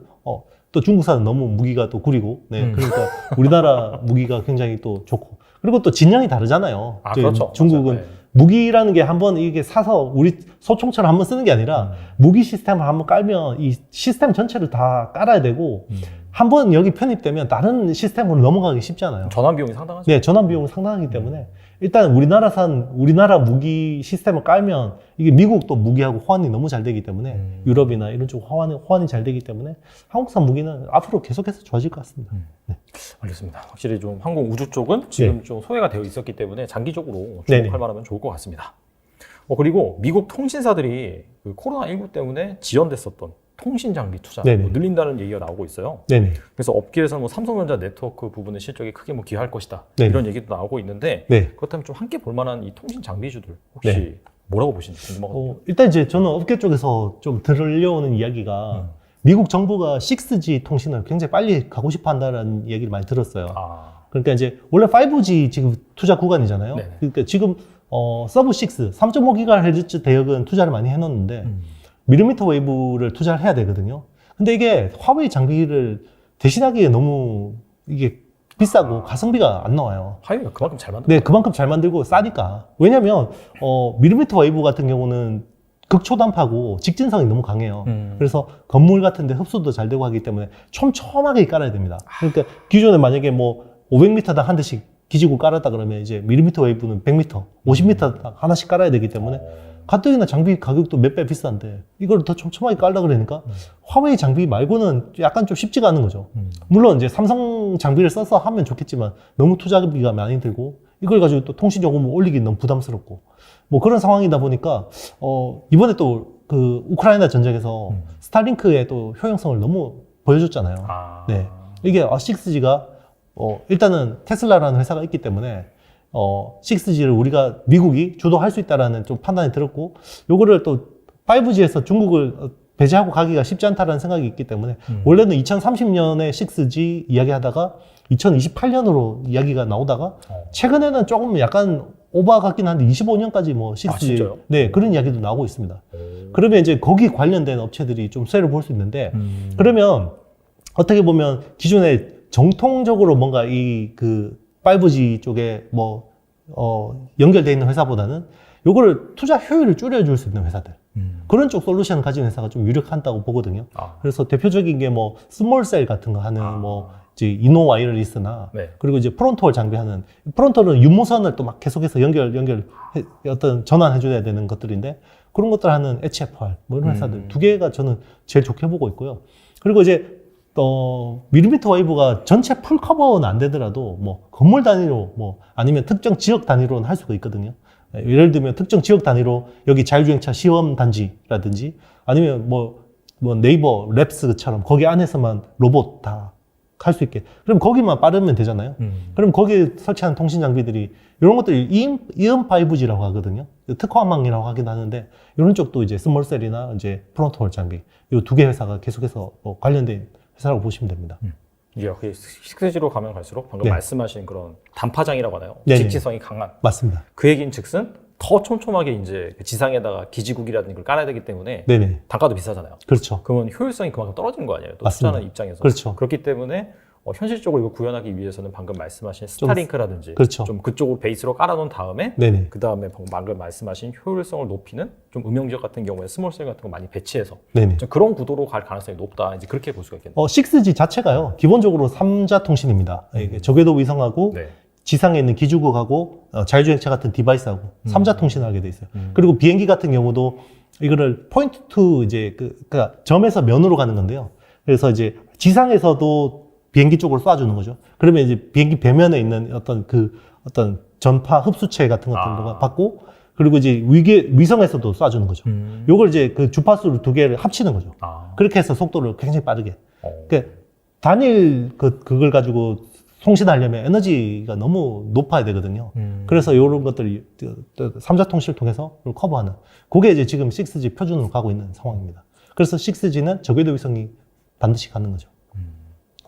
또 중국산은 너무 무기가 또 구리고, 네, 그러니까 우리나라 무기가 굉장히 또 좋고, 그리고 또 진영이 다르잖아요. 아, 그렇죠. 중국은 맞아요. 네. 무기라는 게 한번 이게 사서 우리 소총처럼 한번 쓰는 게 아니라 무기 시스템을 한번 깔면 이 시스템 전체를 다 깔아야 되고 한번 여기 편입되면 다른 시스템으로 넘어가기 쉽잖아요. 전환 비용이 상당하죠. 네, 전환 비용이 상당하기 때문에 일단 우리나라 무기 시스템을 깔면 이게 미국 또 무기하고 호환이 너무 잘 되기 때문에 유럽이나 이런 쪽 호환이 잘 되기 때문에 한국산 무기는 앞으로 계속해서 좋아질 것 같습니다. 네. 알겠습니다. 확실히 좀 항공 우주 쪽은 지금 네. 좀 소외가 되어 있었기 때문에 장기적으로 네네. 주목할 만하면 좋을 것 같습니다. 그리고 미국 통신사들이 그 코로나19 때문에 지연됐었던 통신 장비 투자 네네. 뭐 늘린다는 얘기가 나오고 있어요. 네네. 그래서 업계에서는 뭐 삼성전자 네트워크 부분의 실적이 크게 뭐 기여할 것이다. 네네. 이런 얘기도 나오고 있는데 네. 그렇다면 좀 함께 볼 만한 이 통신 장비주들 혹시 네. 뭐라고 보시는지 궁금하거든요. 일단 이제 저는 업계 쪽에서 좀 들으려오는 이야기가 미국 정부가 6G 통신을 굉장히 빨리 가고 싶어 한다는 얘기를 많이 들었어요. 아, 그러니까 이제 원래 5G 지금 투자 구간이잖아요. 네네. 그러니까 지금 서브 6, 3.5GHz 대역은 투자를 많이 해놓는데 밀리미터 웨이브를 투자를 해야 되거든요. 근데 이게 화웨이 장비를 대신하기에 너무 이게 비싸고 가성비가 안 나와요. 하이웨이가 그만큼 잘 만든 네, 그만큼 잘 만들고 싸니까. 왜냐면 밀리미터 웨이브 같은 경우는 극초단파고 직진성이 너무 강해요. 그래서 건물 같은 데 흡수도 잘 되고 하기 때문에 촘촘하게 깔아야 됩니다. 그러니까 기존에 만약에 뭐 500m당 한 대씩 기지고 깔았다 그러면 이제 밀리미터 웨이브는 100m, 50m 하나씩 깔아야 되기 때문에 가뜩이나 장비 가격도 몇 배 비싼데 이걸 더 촘촘하게 깔라 그러니까 화웨이 장비 말고는 약간 좀 쉽지가 않은 거죠. 물론 이제 삼성 장비를 써서 하면 좋겠지만 너무 투자비가 많이 들고 이걸 가지고 또 통신 요금을 올리기 너무 부담스럽고 뭐 그런 상황이다 보니까 이번에 또 그 우크라이나 전쟁에서 스타링크의 또 효용성을 너무 보여줬잖아요. 아, 네. 이게 6G가 일단은 테슬라라는 회사가 있기 때문에 6G를 우리가 미국이 주도할 수 있다라는 좀 판단이 들었고 요거를 또 5G에서 중국을 배제하고 가기가 쉽지 않다라는 생각이 있기 때문에 원래는 2030년에 6G 이야기하다가 2028년으로 이야기가 나오다가 최근에는 조금 약간 오버 같긴 한데 25년까지 뭐 6G 진짜요? 네, 그런 이야기도 나오고 있습니다. 그러면 이제 거기 관련된 업체들이 좀 수혜를 볼 수 있는데 그러면 어떻게 보면 기존에 정통적으로 뭔가 이 그 5G 쪽에 뭐 연결되어 있는 회사보다는 요거를 투자 효율을 줄여줄 수 있는 회사들 그런 쪽 솔루션을 가진 회사가 좀 유력한다고 보거든요. 그래서 대표적인 게 뭐 스몰셀 같은 거 하는 뭐 이제 이노 와이어리스나 네. 그리고 이제 프론토를 장비하는 프론토는 유무선을 또 막 계속해서 어떤 전환해줘야 되는 것들인데 그런 것들 하는 HFR 뭐 이런 회사들 두 개가 저는 제일 좋게 보고 있고요. 그리고 이제 밀리미터 웨이브가 전체 풀 커버는 안 되더라도 뭐 건물 단위로 뭐 아니면 특정 지역 단위로는 할 수가 있거든요. 예를 들면 특정 지역 단위로 여기 자율주행차 시험 단지라든지 아니면 뭐 네이버 랩스처럼 거기 안에서만 로봇 다 할 수 있게. 그럼 거기만 빠르면 되잖아요. 그럼 거기에 설치하는 통신 장비들이 이런 것들이 이음 5G라고 하거든요. 특화망이라고 하긴 하는데 이런 쪽도 이제 스몰셀이나 이제 프론토홀 장비 이 두 개 회사가 계속해서 관련된 회사라고 보시면 됩니다. 이게 6G로 가면 갈수록 방금 네. 말씀하신 그런 단파장이라고 하나요? 네네. 직지성이 강한. 맞습니다. 그 얘기인 즉슨 더 촘촘하게 이제 그 지상에다가 기지국이라든지 걸 깔아야 되기 때문에 네네. 단가도 비싸잖아요. 그렇죠. 그러면 효율성이 그만큼 떨어지는 거 아니에요? 또 맞습니다. 투자하는 입장에서. 그렇죠. 그렇기 때문에 현실적으로 이거 구현하기 위해서는 방금 말씀하신 스타링크라든지 그렇죠. 좀 그쪽으로 베이스로 깔아놓은 다음에 네네. 그 다음에 방금 말씀하신 효율성을 높이는 좀 음영지역 같은 경우에 스몰셀 같은 거 많이 배치해서 네네. 좀 그런 구도로 갈 가능성이 높다. 이제 그렇게 볼 수가 있겠네요. 6G 자체가요. 기본적으로 3자 통신입니다. 이게 저궤도 위성하고 네. 지상에 있는 기주국하고 자율주행차 같은 디바이스하고 3자 통신을 하게 돼 있어요. 그리고 비행기 같은 경우도 이거를 포인트 투 이제 그러니까 점에서 면으로 가는 건데요. 그래서 이제 지상에서도 비행기 쪽으로 쏴주는 거죠. 그러면 이제 비행기 배면에 있는 어떤 전파 흡수체 같은 것들도 받고, 그리고 이제 위성에서도 쏴주는 거죠. 요걸 이제 그 주파수를 두 개를 합치는 거죠. 그렇게 해서 속도를 굉장히 빠르게. 그러니까 단일 그걸 가지고 통신하려면 에너지가 너무 높아야 되거든요. 그래서 이런 것들이 3자 통신을 통해서 그걸 커버하는. 그게 이제 지금 6G 표준으로 가고 있는 상황입니다. 그래서 6G는 저궤도 위성이 반드시 가는 거죠.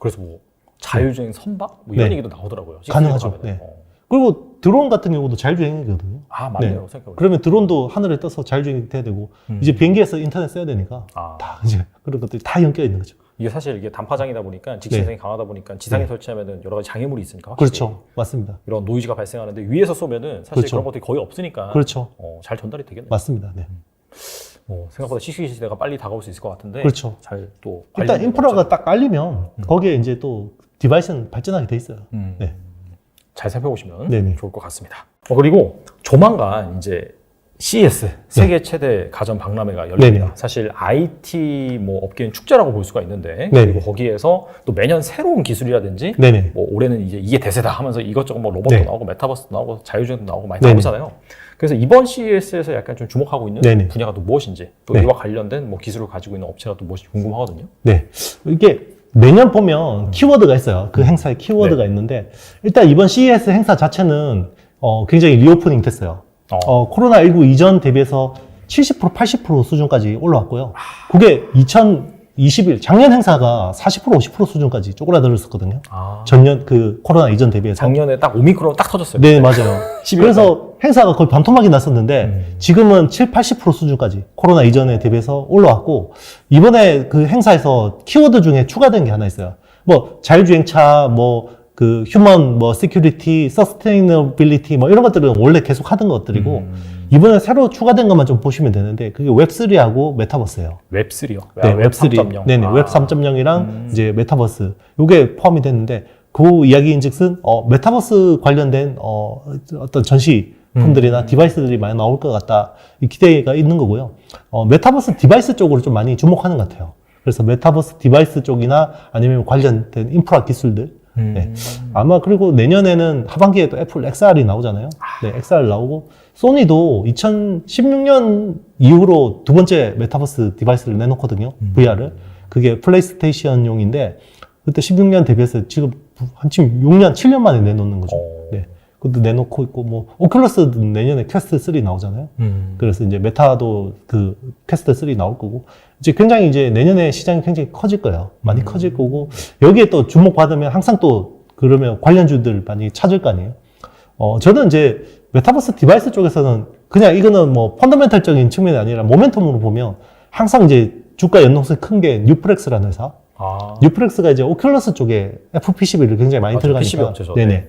그래서 뭐 자율주행 선박 뭐 이런 네. 얘기도 나오더라고요. 가능하죠. 네. 그리고 드론 같은 경우도 자율주행이거든요. 아, 맞네요. 네. 생각해보니까. 그러면 드론도 하늘에 떠서 자율주행이 돼야 되고, 이제 비행기에서 인터넷 써야 되니까, 다 이제 그런 것들이 다 엮여 있는 거죠. 이게 사실 이게 단파장이다 보니까 직진성이 강하다 보니까 지상에 설치하면은 여러 가지 장애물이 있으니까 그렇죠. 맞습니다. 이런 노이즈가 발생하는데 위에서 쏘면은 사실 그렇죠. 그런 것들이 거의 없으니까 그렇죠. 잘 전달이 되겠네요. 맞습니다. 네. 생각보다 CC기 시대가 빨리 다가올 수 있을 것 같은데 그렇죠. 잘 또 일단 인프라가 딱 깔리면 거기에 이제 또 디바이스는 발전하게 돼 있어요. 네. 잘 살펴보시면 네네. 좋을 것 같습니다. 그리고 조만간 이제 CES 세계 최대 가전 박람회가 열립니다. 네네. 사실 IT 뭐 업계는 축제라고 볼 수가 있는데 네네. 그리고 거기에서 또 매년 새로운 기술이라든지 네네. 뭐 올해는 이게 대세다 하면서 이것저것 뭐 로봇도 네. 나오고 메타버스도 나오고 자율주행도 나오고 많이 네네. 나오잖아요. 그래서 이번 CES에서 약간 좀 주목하고 있는 네네. 분야가 또 무엇인지 또 네. 이와 관련된 뭐 기술을 가지고 있는 업체가 또 무엇인지 궁금하거든요. 네. 이게 매년 보면 키워드가 있어요. 그 행사에 키워드가 있는데, 일단 이번 CES 행사 자체는 굉장히 리오프닝 됐어요. 코로나19 이전 대비해서 70%, 80% 수준까지 올라왔고요. 그게 2021 작년 행사가 40%, 50% 수준까지 쪼그라들었었거든요. 전년 그 코로나 이전 대비해서. 작년에 딱 오미크론 딱 터졌어요. 네, 맞아요. 12월 그래서 행사가 거의 반토막이 났었는데 지금은 7, 80% 수준까지 코로나 이전에 대비해서 올라왔고, 이번에 그 행사에서 키워드 중에 추가된 게 하나 있어요. 뭐 자율주행차, 뭐 그 휴먼, 뭐 시큐리티, 서스테이너빌리티 뭐 이런 것들은 원래 계속 하던 것들이고, 이번에 새로 추가된 것만 좀 보시면 되는데, 그게 웹3하고 메타버스예요. 웹3요? 네, 웹3. 3.0. 네네, 웹 3.0이랑 이제 메타버스. 요게 포함이 됐는데, 그 이야기인 즉슨, 메타버스 관련된, 어떤 전시품들이나 디바이스들이 많이 나올 것 같다. 이 기대가 있는 거고요. 메타버스 디바이스 쪽으로 좀 많이 주목하는 것 같아요. 그래서 메타버스 디바이스 쪽이나 아니면 관련된 인프라 기술들. 네. 아마 그리고 내년에는 하반기에 또 애플 XR이 나오잖아요. 네, XR 나오고, 소니도 2016년 이후로 두 번째 메타버스 디바이스를 내놓거든요. VR을. 그게 플레이스테이션용인데, 그때 16년 대비해서 지금 한참 6년, 7년 만에 내놓는 거죠. 네. 그것도 내놓고 있고, 뭐, 오큘러스도 내년에 퀘스트 3 나오잖아요. 그래서 이제 메타도 그 퀘스트 3 나올 거고, 이제 굉장히 이제 내년에 시장이 굉장히 커질 거예요. 많이 커질 거고, 여기에 또 주목받으면 항상 또 그러면 관련주들 많이 찾을 거 아니에요. 저는 이제 메타버스 디바이스 쪽에서는 그냥 이거는 뭐 펀더멘탈적인 측면이 아니라 모멘텀으로 보면 항상 이제 주가 연동성이 큰 게 뉴프렉스라는 회사. 뉴프렉스가 이제 오큘러스 쪽에 FPCB를 굉장히 많이 들어가니까. PCB 업체죠. 네네.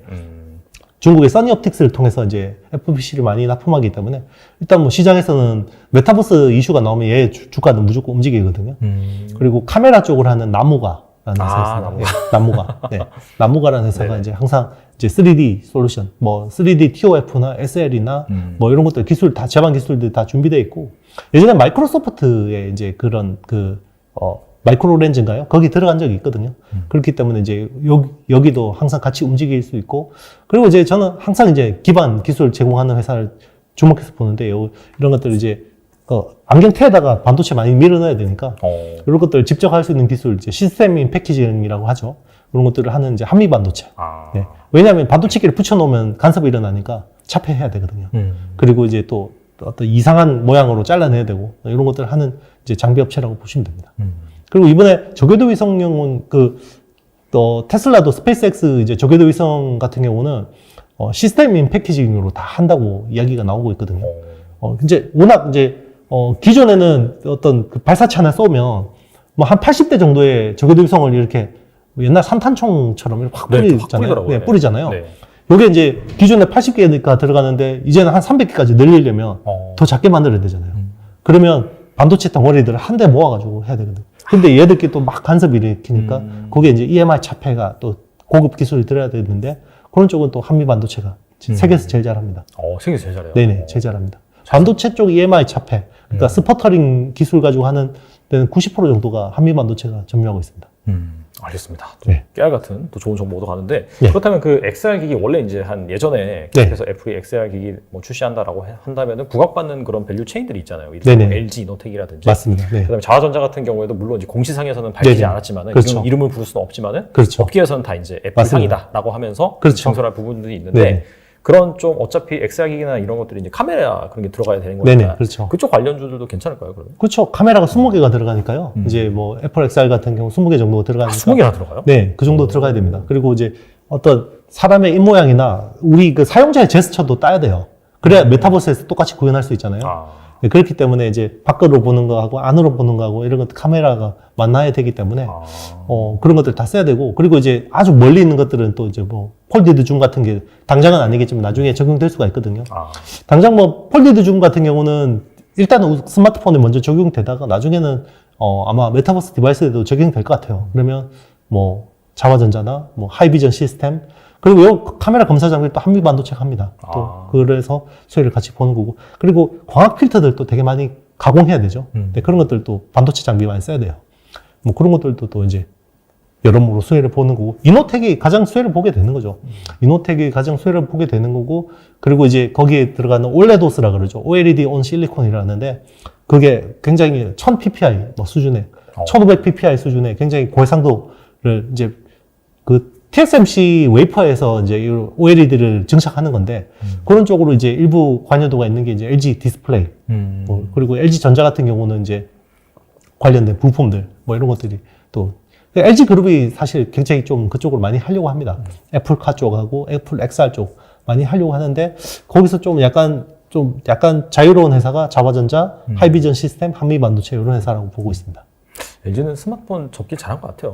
중국의 써니옵틱스를 통해서 이제 FPC를 많이 납품하기 때문에 일단 뭐 시장에서는 메타버스 이슈가 나오면 얘 주가는 무조건 움직이거든요. 그리고 카메라 쪽을 하는 나무가라는 회사가 있습니다. 나무가. 네. 나무가라는 회사가 이제 항상 이제 3D 솔루션, 뭐 3D TOF나 SL이나 뭐 이런 것들 기술 다 제반 기술들 다 준비되어 있고, 예전에 마이크로소프트의 이제 그런 마이크로 렌즈인가요? 거기 들어간 적이 있거든요. 그렇기 때문에 이제 여기도 항상 같이 움직일 수 있고, 그리고 이제 저는 항상 이제 기반 기술 제공하는 회사를 주목해서 보는데, 이런 것들 이제 안경테에다가 반도체 많이 밀어넣어야 되니까 이런 것들을 직접 할 수 있는 기술, 이제 시스템인 패키징이라고 하죠. 그런 것들을 하는 이제 한미 반도체. 네. 왜냐하면 반도체기를 붙여놓으면 간섭이 일어나니까 차폐해야 되거든요. 그리고 이제 또 어떤 이상한 모양으로 잘라내야 되고, 이런 것들을 하는 이제 장비 업체라고 보시면 됩니다. 그리고 이번에 저궤도 위성용은 테슬라도 스페이스X 이제 저궤도 위성 같은 경우는 시스템인 패키징으로 다 한다고 이야기가 나오고 있거든요. 이제 워낙 이제 기존에는 어떤 그 발사체 하나 쏘면 뭐 한 80대 정도의 저궤도 위성을 이렇게 옛날 산탄총처럼 이렇게 확 네, 확 뿌리잖아요. 뿌리더라고요. 네, 네. 뿌리잖아요. 네. 요게 이제 기존에 80개가 들어가는데 이제는 한 300개까지 늘리려면 더 작게 만들어야 되잖아요. 그러면 반도체 덩어리들을 한 대 모아가지고 해야 되거든요. 근데 얘들끼리 또 막 간섭을 일으키니까 거기에 이제 EMI 차폐가 또 고급 기술이 들어야 되는데 그런 쪽은 또 한미 반도체가 세계에서 제일 잘합니다. 세계에서 제일 잘해요. 네네, 제일 잘합니다. 반도체 쪽 EMI 차폐, 그러니까 스퍼터링 기술 가지고 하는 데는 90% 정도가 한미 반도체가 점유하고 있습니다. 알겠습니다. 네. 깨알 같은 또 좋은 정보도 가는데 네. 그렇다면 그 XR 기기 원래 이제 한 예전에 네. 그래서 애플이 XR 기기 뭐 출시한다라고 한다면은 구각받는 그런 밸류 체인들이 있잖아요. 네네. 뭐 LG 이노텍이라든지. 맞습니다. 네. 그다음에 자화전자 같은 경우에도 물론 이제 공시상에서는 밝히지 네네. 않았지만은 그렇죠. 이름을 부를 수는 없지만은 그렇죠. 업계에서는 다 이제 애플 맞습니다. 상이다라고 하면서 그렇죠. 증설할 부분들이 있는데 네. 그런 좀 어차피 XR 기기나 이런 것들이 이제 카메라 그런 게 들어가야 되는 네네, 거니까 그렇죠. 그쪽 관련주들도 괜찮을까요? 그러면? 그렇죠. 카메라가 20개가 들어가니까요. 이제 뭐 애플 XR 같은 경우 20개 정도가 들어가니까. 20개나 들어가요? 네, 그 정도 들어가야 됩니다. 그리고 이제 어떤 사람의 입모양이나 우리 그 사용자의 제스처도 따야 돼요. 그래야 메타버스에서 똑같이 구현할 수 있잖아요. 네, 그렇기 때문에 이제 밖으로 보는 거하고 안으로 보는 거하고 이런 것들 카메라가 만나야 되기 때문에 그런 것들 다 써야 되고 그리고 이제 아주 멀리 있는 것들은 또 이제 뭐 폴디드 줌 같은 게 당장은 아니겠지만 나중에 적용될 수가 있거든요. 당장 뭐 폴디드 줌 같은 경우는 일단은 스마트폰에 먼저 적용되다가 나중에는 아마 메타버스 디바이스에도 적용될 것 같아요. 그러면 뭐 자화전자나 뭐 하이비전 시스템 그리고 요 카메라 검사 장비를 또 한미 반도체가 합니다. 또 그래서 수혜를 같이 보는 거고 그리고 광학 필터들도 되게 많이 가공해야 되죠. 네, 그런 것들도 반도체 장비 많이 써야 돼요. 뭐 그런 것들도 또 이제 여러모로 수혜를 보는 거고 이노텍이 가장 수혜를 보게 되는 거죠. 이노텍이 가장 수혜를 보게 되는 거고 그리고 이제 거기에 들어가는 올레도스라 그러죠. OLED on 실리콘이라는데 그게 굉장히 1000 ppi 뭐 수준의 1500 ppi 수준의 굉장히 고해상도를 이제 그 TSMC 웨이퍼에서 이제 이 OLED를 증착하는 건데 그런 쪽으로 이제 일부 관여도가 있는 게 이제 LG 디스플레이 뭐 그리고 LG 전자 같은 경우는 이제 관련된 부품들 뭐 이런 것들이 또 LG 그룹이 사실 굉장히 좀 그쪽으로 많이 하려고 합니다. 애플카 쪽하고 애플 XR 쪽 많이 하려고 하는데 거기서 좀 약간 자유로운 회사가 자화전자, 하이비전 시스템, 한미 반도체 이런 회사라고 보고 있습니다. LG는 스마트폰 접길 잘한 것 같아요.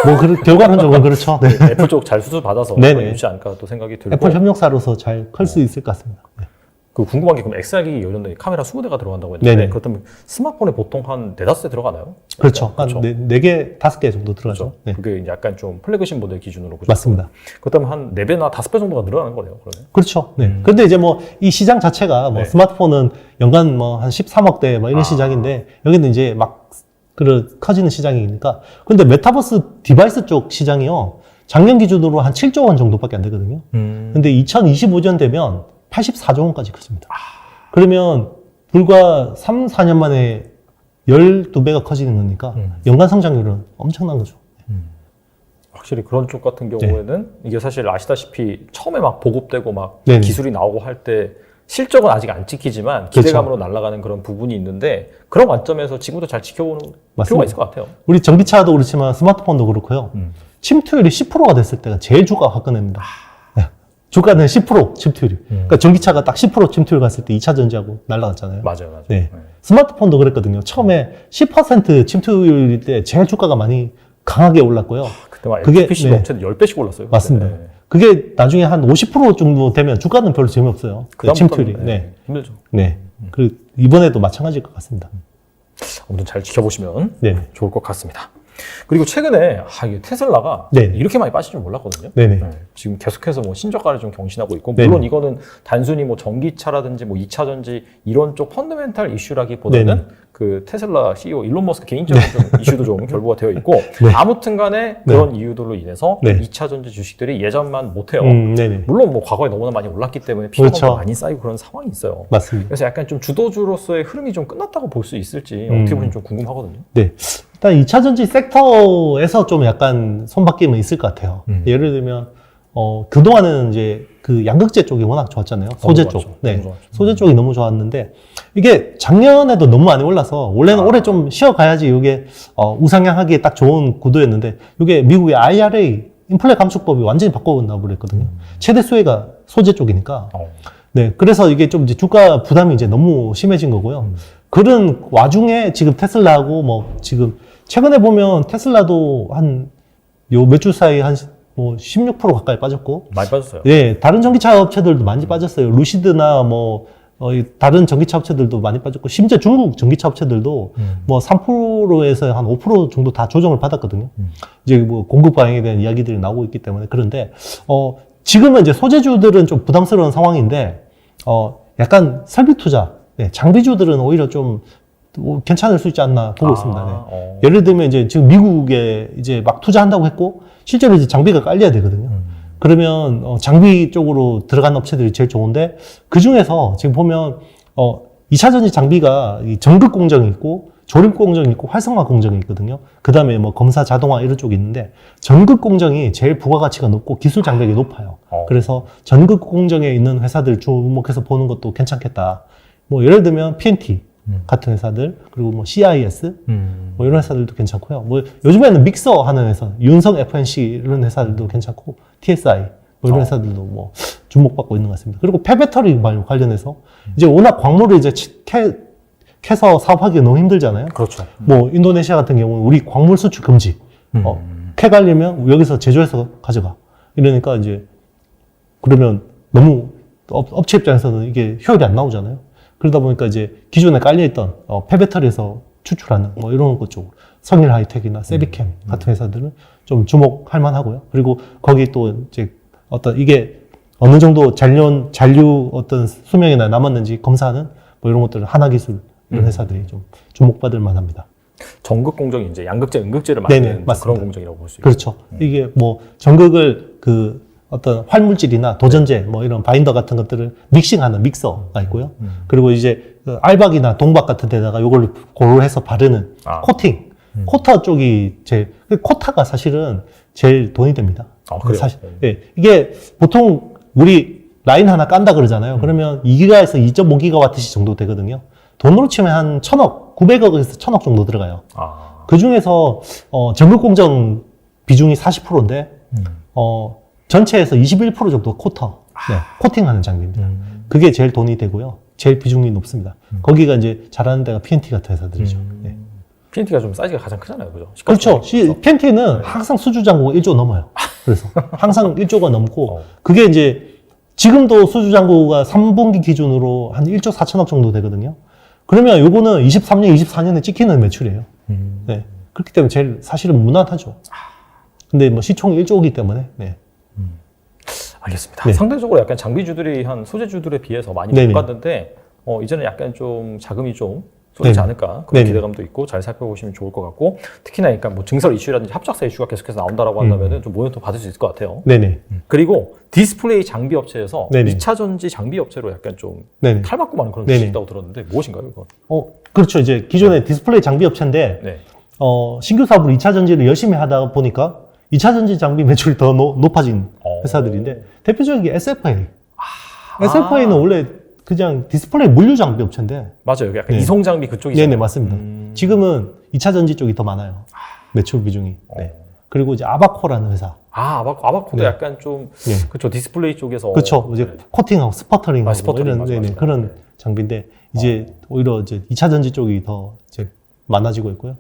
뭐 결과론적으로 그렇죠. 네. 애플 쪽 잘 수술 받아서 네네. 유지 않을까 또 생각이 들고. 애플 협력사로서 잘 클 수 있을 것 같습니다. 네. 그 궁금한 게 그럼 XR 기기 이런데 카메라 20대가 들어간다고 했는데 네네. 그렇다면 스마트폰에 보통 한 4-5대 들어가나요? 그렇죠. 한 그렇죠. 4개, 5개 정도 들어가죠. 네. 그게 이제 약간 좀 플래그십 모델 기준으로 그죠? 맞습니다. 그렇다면 한 4배나 5배 정도가 늘어나는 거네요. 그러면. 그렇죠. 네. 근데 이제 뭐 이 시장 자체가 뭐 네. 스마트폰은 연간 뭐 한 13억대 뭐 이런 시장인데 여기는 이제 막 커지는 시장이니까. 근데 메타버스 디바이스 쪽 시장이요. 작년 기준으로 한 7조 원 정도밖에 안 되거든요. 근데 2025년 되면 84조 원까지 커집니다. 그러면 불과 3, 4년 만에 12배가 커지는 거니까 연간 성장률은 엄청난 거죠. 확실히 그런 쪽 같은 경우에는 이게 사실 아시다시피 처음에 막 보급되고 막 네네. 기술이 나오고 할 때 실적은 아직 안 찍히지만 기대감으로 날아가는 그런 부분이 있는데 그런 관점에서 지금부터 잘 지켜보는 필요가 있을 것 같아요. 우리 전기차도 그렇지만 스마트폰도 그렇고요. 침투율이 10%가 됐을 때가 제일 주가 화끈합니다. 네. 주가는 10% 침투율이. 그러니까 전기차가 딱 10% 침투율 갔을 때 2차 전지하고 날아갔잖아요. 맞아요. 네. 스마트폰도 그랬거든요. 처음에 10% 침투율일 때 제일 주가가 많이 강하게 올랐고요. 그때 막 그게, PC 네. 업체도 10배씩 올랐어요. 맞습니다. 네. 그게 나중에 한 50% 정도 되면 주가는 별로 재미없어요. 그 침투율이. 네. 힘들죠. 네. 그 이번에도 마찬가지일 것 같습니다. 아무튼 잘 지켜보시면 네. 좋을 것 같습니다. 그리고 최근에 이게 테슬라가 네. 이렇게 많이 빠질 줄 몰랐거든요. 네네. 네. 지금 계속해서 뭐 신저가를 좀 경신하고 있고 네네. 물론 이거는 단순히 뭐 전기차라든지 뭐 2차 전지 이런 쪽 펀더멘탈 이슈라기보다는 네네. 그 테슬라 CEO 일론 머스크 개인적인 좀 이슈도 좀 결부가 되어 있고 네. 아무튼간에 그런 이유들로 인해서 네. 2차 전지 주식들이 예전만 못해요. 네네. 물론 뭐 과거에 너무나 많이 올랐기 때문에 피해가 그렇죠. 많이 쌓이고 그런 상황이 있어요. 맞습니다. 그래서 약간 좀 주도주로서의 흐름이 좀 끝났다고 볼 수 있을지 어떻게 보시면 좀 궁금하거든요. 네. 일단 2차 전지 섹터에서 좀 약간 손바뀜은 있을 것 같아요. 예를 들면, 그동안은 이제 그 양극재 쪽이 워낙 좋았잖아요. 소재 좋았죠. 쪽. 네. 너무 좋았죠. 소재 쪽이 너무 좋았는데, 이게 작년에도 너무 많이 올라서, 원래는 올해 좀 쉬어가야지 이게, 우상향하기에 딱 좋은 구도였는데, 이게 미국의 IRA, 인플레 감축법이 완전히 바꿔나 버렸거든요. 최대 수혜가 소재 쪽이니까. 네. 그래서 이게 좀 이제 주가 부담이 이제 너무 심해진 거고요. 그런 와중에 지금 테슬라하고 뭐 지금 최근에 보면 테슬라도 한 요 몇 주 사이 한 뭐 16% 가까이 빠졌고, 많이 빠졌어요. 예, 다른 전기차 업체들도 많이 빠졌어요. 루시드나 뭐, 이 다른 전기차 업체들도 많이 빠졌고, 심지어 중국 전기차 업체들도 뭐 3%에서 한 5% 정도 다 조정을 받았거든요. 이제 뭐 공급 과잉에 대한 이야기들이 나오고 있기 때문에. 그런데, 지금은 이제 소재주들은 좀 부담스러운 상황인데, 약간 설비 투자, 네, 장비주들은 오히려 좀 괜찮을 수 있지 않나 보고 있습니다. 네. 예를 들면 이제 지금 미국에 이제 막 투자한다고 했고, 실제로 이제 장비가 깔려야 되거든요. 그러면 장비 쪽으로 들어간 업체들이 제일 좋은데, 그 중에서 지금 보면 2차 전지 장비가 이 전극 공정이 있고 조립 공정이 있고 활성화 공정이 있거든요. 그 다음에 뭐 검사 자동화 이런 쪽이 있는데, 전극 공정이 제일 부가가치가 높고 기술 장벽이 높아요. 그래서 전극 공정에 있는 회사들 주목해서 보는 것도 괜찮겠다. 뭐 예를 들면 PNT 같은 회사들, 그리고 뭐 CIS, 뭐 이런 회사들도 괜찮고요. 뭐 요즘에는 믹서 하는 회사, 윤성 FNC 이런 회사들도 괜찮고, TSI 뭐 이런 회사들도 뭐 주목받고 있는 것 같습니다. 그리고 폐배터리 관련해서 이제 워낙 광물을 이제 캐서 사업하기가 너무 힘들잖아요. 그렇죠. 뭐 인도네시아 같은 경우는 우리 광물 수출 금지. 캐가려면 여기서 제조해서 가져가. 이러니까 이제 그러면 너무 업체 입장에서는 이게 효율이 안 나오잖아요. 그러다 보니까 이제 기존에 깔려있던 폐배터리에서 추출하는 뭐 이런 것 쪽으로 성일 하이텍이나 세비캠 같은 회사들은 좀 주목할 만하고요. 그리고 거기 또 이제 어떤 이게 어느 정도 잔류 어떤 수명이나 남았는지 검사하는 뭐 이런 것들은 하나기술 이런 회사들이 좀 주목받을 만합니다. 전극 공정이 이제 양극재, 음극재를 네네, 만드는 맞습니다. 그런 공정이라고 볼 수 있죠. 그렇죠. 이게 뭐 전극을 그 어떤 활물질이나 도전제 뭐 이런 바인더 같은 것들을 믹싱하는 믹서가 있고요. 그리고 이제 그 알박이나 동박 같은 데다가 요걸 고루 해서 바르는 코팅. 코터 쪽이 코타가 사실은 제일 돈이 됩니다. 그래요? 사실, 예. 이게 보통 우리 라인 하나 깐다 그러잖아요. 그러면 2기가에서 2.5기가와트시 정도 되거든요. 돈으로 치면 한 1,000억, 900억에서 1,000억 정도 들어가요. 그 중에서, 전극 공정 비중이 40%인데, 전체에서 21% 정도 코터, 네, 코팅하는 장비입니다. 그게 제일 돈이 되고요. 제일 비중이 높습니다. 거기가 이제 잘하는 데가 PNT 같은 회사들이죠. 네. PNT가 좀 사이즈가 가장 크잖아요. 그죠? 그렇죠. PNT는 항상 수주 잔고가 1조 넘어요. 그래서 항상 1조가 넘고, 그게 이제 지금도 수주 잔고가 3분기 기준으로 한 1조 4천억 정도 되거든요. 그러면 요거는 23년, 24년에 찍히는 매출이에요. 네. 그렇기 때문에 제일 사실은 무난하죠. 근데 뭐 시총이 1조이기 때문에, 네. 알겠습니다. 네. 상대적으로 약간 장비주들이 한 소재주들에 비해서 많이 네네. 못 갔는데, 이제는 약간 좀 자금이 좀 쏟지 네네. 않을까 그런 네네. 기대감도 있고 잘 살펴보시면 좋을 것 같고, 특히나 그러니까 뭐 증설 이슈라든지 합작사 이슈가 계속해서 나온다라고 한다면은 좀 모니터 받을 수 있을 것 같아요. 네네. 그리고 디스플레이 장비 업체에서 네네. 2차 전지 장비 업체로 약간 좀 네네. 탈바꿈 하는 그런 네네. 기술이 있다고 들었는데 무엇인가요, 이건? 그렇죠. 이제 기존의 디스플레이 장비 업체인데, 네. 신규 사업으로 2차 전지를 열심히 하다 보니까 2차 전지 장비 매출이 더 높아진 회사들인데, 대표적인 게 SFA. SFA는 원래 그냥 디스플레이 물류 장비 업체인데. 맞아요. 약간 네. 이송 장비 그쪽이죠. 네네, 맞습니다. 지금은 2차 전지 쪽이 더 많아요. 매출 비중이. 네. 그리고 이제 아바코라는 회사. 아바코도 네. 약간 좀 네. 그렇죠. 디스플레이 쪽에서 그렇죠. 이제 네. 코팅하고 스퍼터링하고 스퍼터링, 이런 맞아, 네네, 맞아. 그런 네. 장비인데, 이제 오히려 이제 2차 전지 쪽이 더 이제 많아지고 있고요.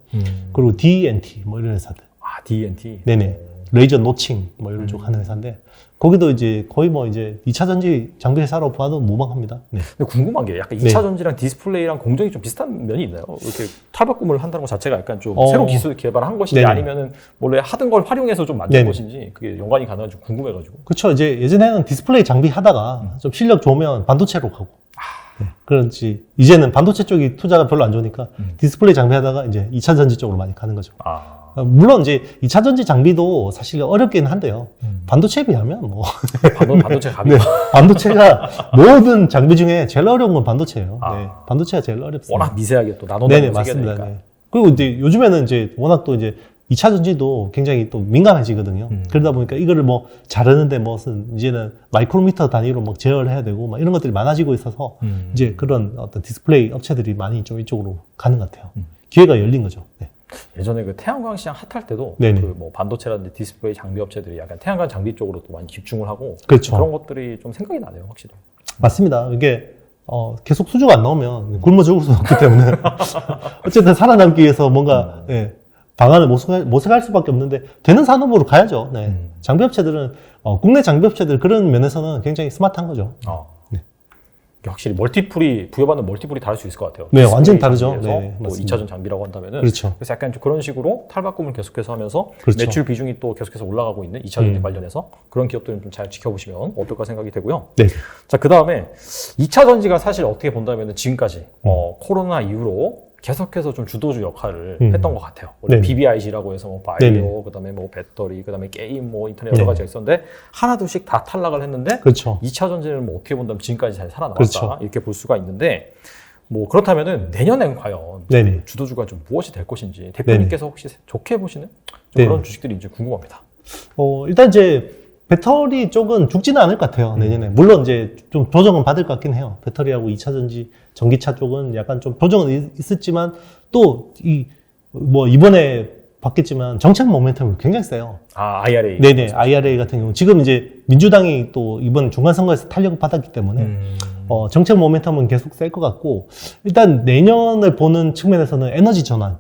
그리고 D&T 뭐 이런 회사들. D&T. 네네. 레이저 노칭 뭐 이런 쪽 하는 회사인데, 거기도 이제 거의 뭐 이제 2차 전지 장비 회사로 봐도 무방합니다. 네. 근데 궁금한 게 약간 2차 네. 전지랑 디스플레이랑 공정이 좀 비슷한 면이 있나요? 이렇게 탈바꿈을 한다는 것 자체가 약간 좀 새로 기술 개발한 것인지 네네. 아니면은 원래 하던 걸 활용해서 좀 만든 네네. 것인지 그게 연관이 가능한지 궁금해가지고. 그렇죠. 이제 예전에는 디스플레이 장비 하다가 좀 실력 좋으면 반도체로 가고. 네. 그런지 이제는 반도체 쪽이 투자가 별로 안 좋으니까 디스플레이 장비 하다가 이제 2차 전지 쪽으로 많이 가는 거죠. 물론 이제 2차 전지 장비도 사실 어렵긴 한데요. 반도체에 비하면 뭐 반도체 가격. 네, 반도체가 모든 장비 중에 제일 어려운 건 반도체예요. 네, 반도체가 제일 어렵습니다. 워낙 미세하게 또 나눠 네네, 맞습니다. 네. 그리고 이제 요즘에는 이제 워낙 또 이제 2차 전지도 굉장히 또 민감해지거든요. 그러다 보니까 이거를 뭐 자르는데 무슨 이제는 마이크로미터 단위로 막 제어를 해야 되고 막 이런 것들이 많아지고 있어서 이제 그런 어떤 디스플레이 업체들이 많이 좀 이쪽으로 가는 것 같아요. 기회가 열린 거죠. 네. 예전에 그 태양광 시장 핫할 때도 네네. 그 뭐 반도체라든지 디스플레이 장비 업체들이 약간 태양광 장비 쪽으로 또 많이 집중을 하고 그렇죠. 그런 것들이 좀 생각이 나네요, 확실히. 맞습니다. 이게 계속 수주가 안 나오면 굶어 죽을 수 없기 때문에 어쨌든 살아남기 위해서 뭔가 예, 방안을 모색할 수밖에 없는데 되는 산업으로 가야죠. 네. 장비업체들은 국내 장비업체들 그런 면에서는 굉장히 스마트한 거죠. 네. 확실히 멀티풀이 부여받는 멀티풀이 다를 수 있을 것 같아요. 네, 완전히 다르죠. 네, 뭐 2차전 장비라고 한다면은 그렇죠. 그래서 약간 좀 그런 식으로 탈바꿈을 계속해서 하면서 그렇죠. 매출 비중이 또 계속해서 올라가고 있는 2차전지 관련해서 그런 기업들은 좀 잘 지켜보시면 어떨까 생각이 되고요. 네. 자, 그 다음에 2차 전지가 사실 어떻게 본다면은 지금까지 코로나 이후로 계속해서 좀 주도주 역할을 했던 것 같아요. 원래 네네. BBIG라고 해서 뭐 바이오, 네네. 그다음에 뭐 배터리, 그다음에 게임, 뭐 인터넷 여러 가지가 있었는데 하나둘씩 다 탈락을 했는데 그렇죠. 2차 전지는 뭐 어떻게 본다면 지금까지 잘 살아남았다 그렇죠. 이렇게 볼 수가 있는데 뭐 그렇다면은 내년엔 과연 네네. 주도주가 좀 무엇이 될 것인지 대표님께서 혹시 좋게 보시는 좀 네네. 그런 주식들이 이제 궁금합니다. 일단 이제 배터리 쪽은 죽지는 않을 것 같아요, 내년에. 물론 이제 좀 조정은 받을 것 같긴 해요. 배터리하고 2차 전지, 전기차 쪽은 약간 좀 조정은 있었지만 또 뭐 이번에 봤겠지만 정책 모멘텀이 굉장히 세요. IRA. 네네, IRA 같은 경우. 지금 이제 민주당이 또 이번 중간선거에서 탄력을 받았기 때문에 정책 모멘텀은 계속 셀 것 같고, 일단 내년을 보는 측면에서는 에너지 전환.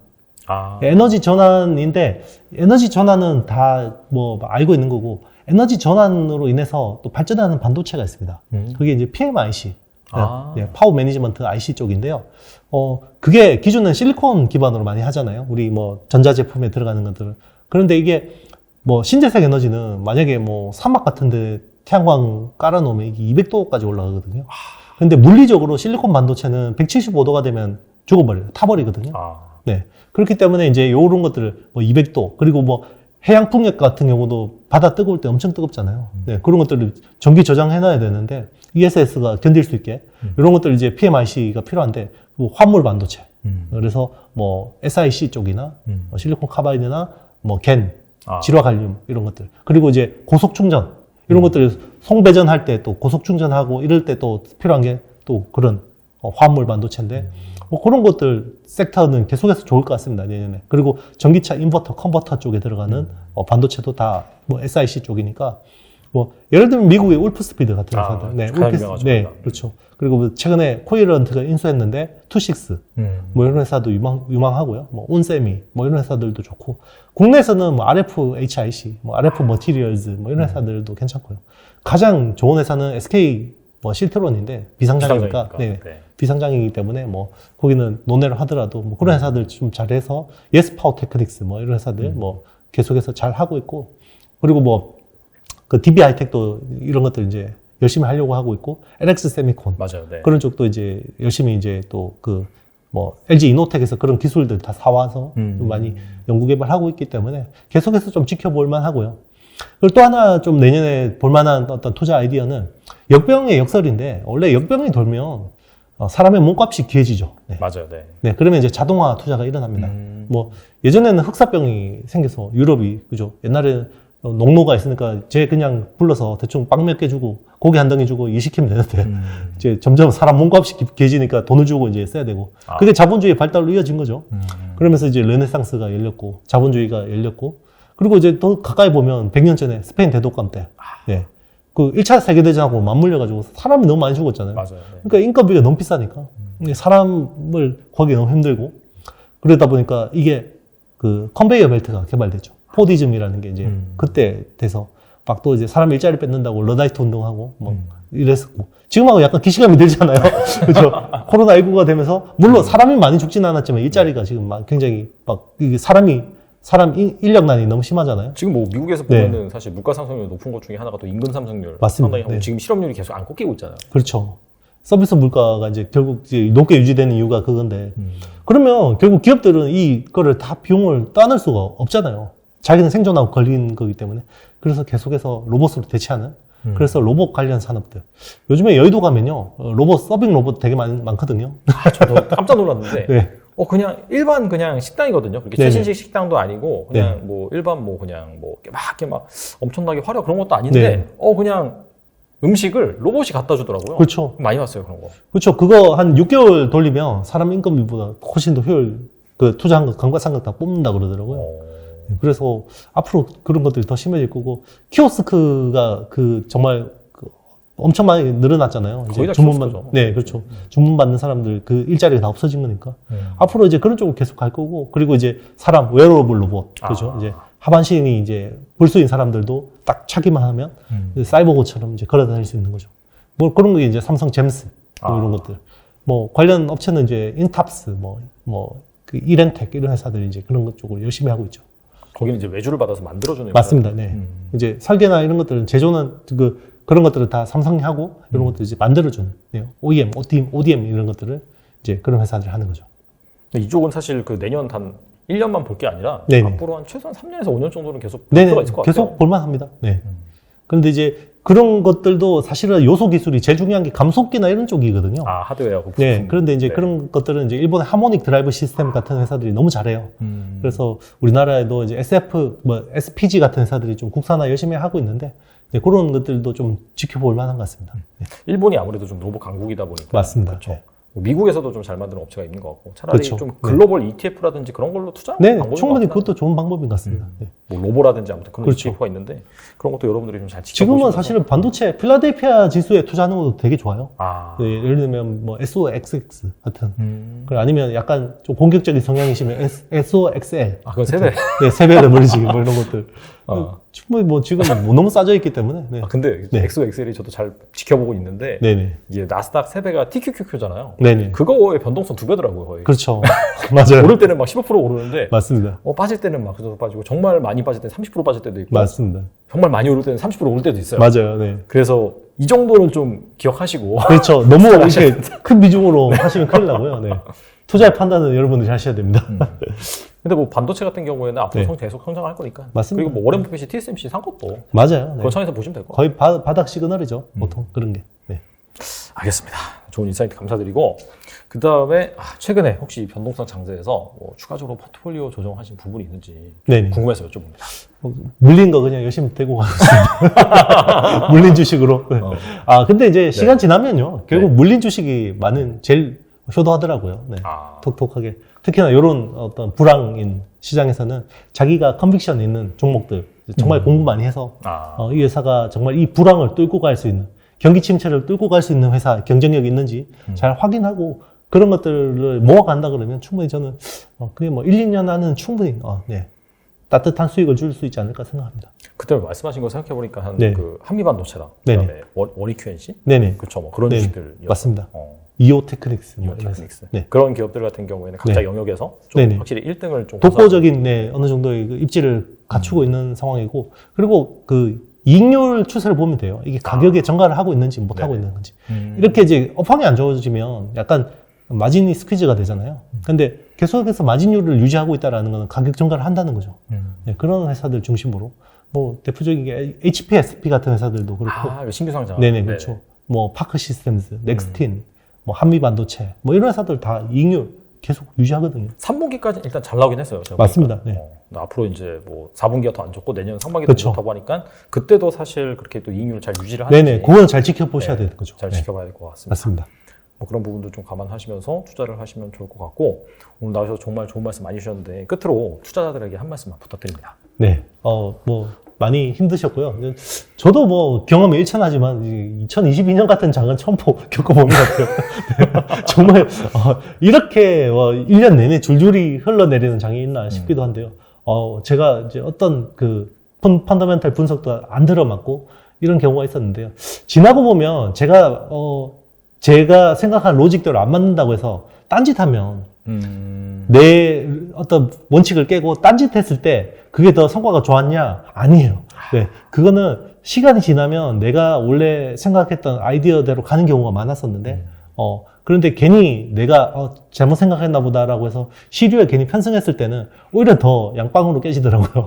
에너지 전환인데, 에너지 전환은 다 뭐 알고 있는 거고, 에너지 전환으로 인해서 또 발전하는 반도체가 있습니다. 그게 이제 PMIC, 파워 매니지먼트 IC 쪽인데요. 그게 기존은 실리콘 기반으로 많이 하잖아요. 우리 뭐 전자제품에 들어가는 것들은. 그런데 이게 뭐 신재생 에너지는 만약에 뭐 사막 같은데 태양광 깔아놓으면 이게 200도까지 올라가거든요. 근데 물리적으로 실리콘 반도체는 175도가 되면 죽어버려요. 타버리거든요. 네. 그렇기 때문에 이제 요런 것들을 뭐 200도, 그리고 뭐 해양 풍력 같은 경우도 바다 뜨거울 때 엄청 뜨겁잖아요. 네. 그런 것들을 전기 저장해놔야 되는데 ESS가 견딜 수 있게 이런 것들 이제 PMIC가 필요한데 화물 반도체. 그래서 뭐 SiC 쪽이나 뭐 실리콘 카바이드나 뭐 겐, 질화 갈륨 이런 것들. 그리고 이제 고속 충전 이런 것들 송배전할 때 또 고속 충전하고 이럴 때 또 필요한 게 또 그런 화물 반도체인데 뭐 그런 것들 섹터는 계속해서 좋을 것 같습니다, 내년에. 그리고 전기차 인버터, 컨버터 쪽에 들어가는 반도체도 다 뭐 SiC 쪽이니까 뭐 예를 들면 미국의 울프스피드 같은 회사들, 네, 네, 그렇죠. 그리고 뭐 최근에 코이런트가 인수했는데 투식스, 뭐 이런 회사도 유망하고요. 뭐 온세미, 뭐 이런 회사들도 좋고, 국내에서는 뭐 RFHIC, 뭐 RF 머티리얼즈, 뭐 이런 회사들도 괜찮고요. 가장 좋은 회사는 SK 뭐 실트론인데 비상장이니까, 네, 비상장이기 때문에 뭐 거기는 논외를 하더라도 뭐 그런 회사들 좀 잘해서 예스파워 테크닉스 뭐 이런 회사들 뭐 계속해서 잘 하고 있고, 그리고 뭐 그 DB 하이텍도 이런 것들 이제 열심히 하려고 하고 있고, LX 세미콘 맞아요. 네. 그런 쪽도 이제 열심히 이제 또 그 뭐 LG 이노텍에서 그런 기술들 다 사와서 좀 많이 연구 개발하고 있기 때문에 계속해서 좀 지켜볼 만하고요. 그리고 또 하나 좀 내년에 볼 만한 어떤 투자 아이디어는 역병의 역설인데, 원래 역병이 돌면 사람의 몸값이 귀해지죠. 네. 맞아요. 네. 네, 그러면 이제 자동화 투자가 일어납니다. 뭐 예전에는 흑사병이 생겨서 유럽이, 그죠? 옛날에 농노가 있으니까 쟤 그냥 불러서 대충 빵 몇 개 주고 고기 한 덩이 주고 일시키면 되는데 이제 점점 사람 몸값이 귀해지니까 돈을 주고 이제 써야 되고, 그게 자본주의 발달로 이어진 거죠. 그러면서 이제 르네상스가 열렸고 자본주의가 열렸고, 그리고 이제 더 가까이 보면 100년 전에 스페인 대독감 때, 네, 그 1차 세계대전하고 맞물려가지고 사람이 너무 많이 죽었잖아요. 맞아요. 네. 그러니까 인건비가 너무 비싸니까 사람을 구하기 너무 힘들고, 그러다 보니까 이게 그 컨베이어 벨트가 개발됐죠. 포디즘이라는 게 이제 그때 돼서 막 또 이제 사람 일자리 뺏는다고 러다이트 운동하고 뭐 이랬었고, 지금하고 약간 기시감이 들잖아요. 그렇죠. 코로나19가 되면서 물론 사람이 많이 죽지는 않았지만 일자리가 지금 막 굉장히 막 이게 사람 인력난이 너무 심하잖아요. 지금 뭐 미국에서 보면은 사실 물가 상승률 높은 것 중에 하나가 또 임금 상승률 맞습니다. 상당히 하고 지금 실업률이 계속 안 꺾이고 있잖아요. 그렇죠. 서비스 물가가 이제 결국 이제 높게 유지되는 이유가 그건데, 그러면 결국 기업들은 이거를 다 비용을 떠안을 수가 없잖아요. 자기는 생존하고 걸린 거기 때문에. 그래서 계속해서 로봇으로 대체하는, 그래서 로봇 관련 산업들. 요즘에 여의도 가면요, 로봇, 서빙 로봇 되게 많거든요. 저도 깜짝 놀랐는데, 네. 그냥 일반 그냥 식당이거든요. 그렇게 네네. 최신식 식당도 아니고, 그냥 네. 뭐 일반 뭐 그냥 뭐 이렇게 막 엄청나게 화려한 그런 것도 아닌데, 그냥 음식을 로봇이 갖다 주더라고요. 그렇죠. 많이 봤어요, 그런 거. 그렇죠. 그거 한 6개월 돌리면 사람 인건비보다 훨씬 더 효율, 그 투자한 거, 감가상각 다 뽑는다 그러더라고요. 그래서 앞으로 그런 것들이 더 심해질 거고, 키오스크가 그 정말 그 엄청 많이 늘어났잖아요. 거의 다 주문만, 키오스크죠. 네, 그렇죠. 주문 받는 사람들 그 일자리가 다 없어진 거니까. 앞으로 이제 그런 쪽으로 계속 갈 거고, 그리고 이제 사람, 웨어러블 로봇, 그렇죠. 이제 하반신이 이제 불수인 사람들도 딱 차기만 하면 사이보그처럼 이제 걸어 다닐 수 있는 거죠. 뭐 그런 게 이제 삼성 잼스, 뭐 이런 것들. 뭐 관련 업체는 이제 인탑스, 그 이렌텍 이런 회사들이 이제 그런 것 쪽으로 열심히 하고 있죠. 거기는 이제 외주를 받아서 만들어주는 맞습니다. 네. 이제 설계나 이런 것들은 제조는 그런 것들을 다 삼성이 하고 이런 것들 이제 만들어주는 OEM, ODM 이런 것들을 이제 그런 회사들이 하는 거죠. 근데 이쪽은 사실 그 내년 단 1년만 볼 게 아니라 네네. 앞으로 한 최소한 3년에서 5년 정도는 계속 볼 네, 필요가 있을 것 같아요. 계속 볼만합니다. 네. 그런데 이제 그런 것들도 사실은 요소 기술이 제일 중요한 게 감속기나 이런 쪽이거든요. 아, 하드웨어 부품. 네. 그런데 이제 그런 것들은 이제 일본의 하모닉 드라이브 시스템 같은 회사들이 너무 잘해요. 그래서 우리나라에도 이제 SPG 같은 회사들이 좀 국산화 열심히 하고 있는데 이제 그런 것들도 좀 지켜볼 만한 것 같습니다. 네. 일본이 아무래도 좀 로봇 강국이다 보니까. 맞습니다. 그렇죠. 네. 뭐 미국에서도 좀 잘 만드는 업체가 있는 것 같고 차라리 그렇죠. 좀 글로벌 ETF라든지 그런 걸로 투자하는 네, 방법인 충분히 것 같아요. 그것도 좋은 방법인 것 같습니다. 네. 뭐 로보라든지 아무튼 그런 그렇죠. ETF가 있는데 그런 것도 여러분들이 좀 잘 지켜보시면서 지금은 사실은 반도체 필라델피아 지수에 투자하는 것도 되게 좋아요. 아, 네, 예를 들면 뭐 SOXX 같은 아니면 약간 좀 공격적인 성향이시면 SOXL 아 그건 세대. 네, 세배 레버리지 뭐 이런 것들 어. 충분히 뭐 지금 뭐 너무 싸져 있기 때문에 네. 아, 근데 네. XOXL이 저도 잘 지켜보고 있는데 네네. 이게 나스닥 세배가 TQQQ잖아요. 네네. 그거의 변동성 2배더라고요 거의. 그렇죠. 맞아요. 오를 때는 막 15% 오르는데 맞습니다. 빠질 때는 막 그래도 빠지고 정말 많이 빠질 때는 30% 빠질 때도 있고 맞습니다. 정말 많이 오를 때는 30% 오를 때도 있어요. 맞아요. 네. 그래서 이 정도는 좀 기억하시고 그렇죠. 너무 이렇게 큰 비중으로 하시면 큰일 나고요. 네. 투자의 판단은 여러분들이 하셔야 됩니다. 근데 뭐 반도체 같은 경우에는 앞으로 네. 계속 성장할 거니까. 맞습니다. 그리고 뭐 워렌 버핏이 TSMC 산 것도 맞아요. 네. 그런 차에서 보시면 될 것 같아요. 거의 바닥 시그널이죠. 보통 그런 게. 네. 알겠습니다. 좋은 인사이트 감사드리고 그 다음에 최근에 혹시 변동성 장세에서 뭐 추가적으로 포트폴리오 조정하신 부분이 있는지 네네. 궁금해서 여쭤봅니다. 물린 거 그냥 열심히 떼고 가겠습니다. 물린 주식으로. 네. 아, 근데 이제 시간 지나면요. 결국 물린 주식이 제일 효도하더라고요. 네. 톡톡하게. 특히나 이런 어떤 불황인 시장에서는 자기가 컨빅션 있는 종목들, 정말 공부 많이 해서 이 회사가 정말 이 불황을 뚫고 갈 수 있는, 경기 침체를 뚫고 갈 수 있는 회사, 경쟁력이 있는지 잘 확인하고 그런 것들을 모아간다 그러면 충분히 저는 그게 뭐 1, 2년 안은 충분히 네. 따뜻한 수익을 줄 수 있지 않을까 생각합니다. 그때 말씀하신 거 생각해보니까 네. 그 한미반도체랑 네네. 그다음에 워리QNC 네네. 그렇죠. 뭐 그런 네네. 주식들 맞습니다. 이오테크닉스. 뭐 이런 이오테크닉스 네. 그런 기업들 같은 경우에는 각자 네. 영역에서 좀 네네. 확실히 1등을 좀 독보적인 어느 정도의 그 입지를 갖추고 있는 상황이고, 그리고 그 이익률 추세를 보면 돼요. 이게 가격에 전가를 하고 있는지 못 하고 네네. 있는 건지. 이렇게 이제 업황이 안 좋아지면 약간 마진이 스퀴즈가 되잖아요. 근데 계속해서 마진율을 유지하고 있다는 것은 가격 전가를 한다는 거죠. 네, 그런 회사들 중심으로 뭐 대표적인 게 HPSP 같은 회사들도 그렇고. 신규 상장. 네네, 그렇죠. 뭐 파크 시스템즈, 넥스틴, 뭐 한미반도체, 뭐 이런 회사들 다 이익률 계속 유지하거든요. 3분기까지 일단 잘 나오긴 했어요. 제가 맞습니다. 보니까. 네. 근데 앞으로 이제 뭐 4분기가 더 안 좋고 내년 상반기도 그렇죠. 안 좋다고 하니까 그때도 사실 그렇게 또 이익률을 잘 유지를 하는지 네네, 그거는 잘 지켜보셔야 되는 거죠. 잘 네. 지켜봐야 될 것 같습니다. 맞습니다. 뭐 그런 부분도 좀 감안하시면서 투자를 하시면 좋을 것 같고 오늘 나오셔서 정말 좋은 말씀 많이 주셨는데 끝으로 투자자들에게 한 말씀만 부탁드립니다. 네, 뭐 많이 힘드셨고요. 저도 뭐 경험이 일천하지만 2022년 같은 장은 처음 겪어보는 것 같아요. 네, 정말 이렇게 1년 내내 줄줄이 흘러내리는 장이 있나 싶기도 한데요. 제가 이제 어떤 그 펀더멘탈 분석도 안 들어맞고 이런 경우가 있었는데요. 지나고 보면 제가 생각한 로직대로 안 맞는다고 해서 딴짓하면 내 어떤 원칙을 깨고 딴짓했을 때 그게 더 성과가 좋았냐? 아니에요. 네, 그거는 시간이 지나면 내가 원래 생각했던 아이디어대로 가는 경우가 많았었는데 그런데 괜히 내가 잘못 생각했나 보다라고 해서 시류에 괜히 편승했을 때는 오히려 더 양빵으로 깨지더라고요.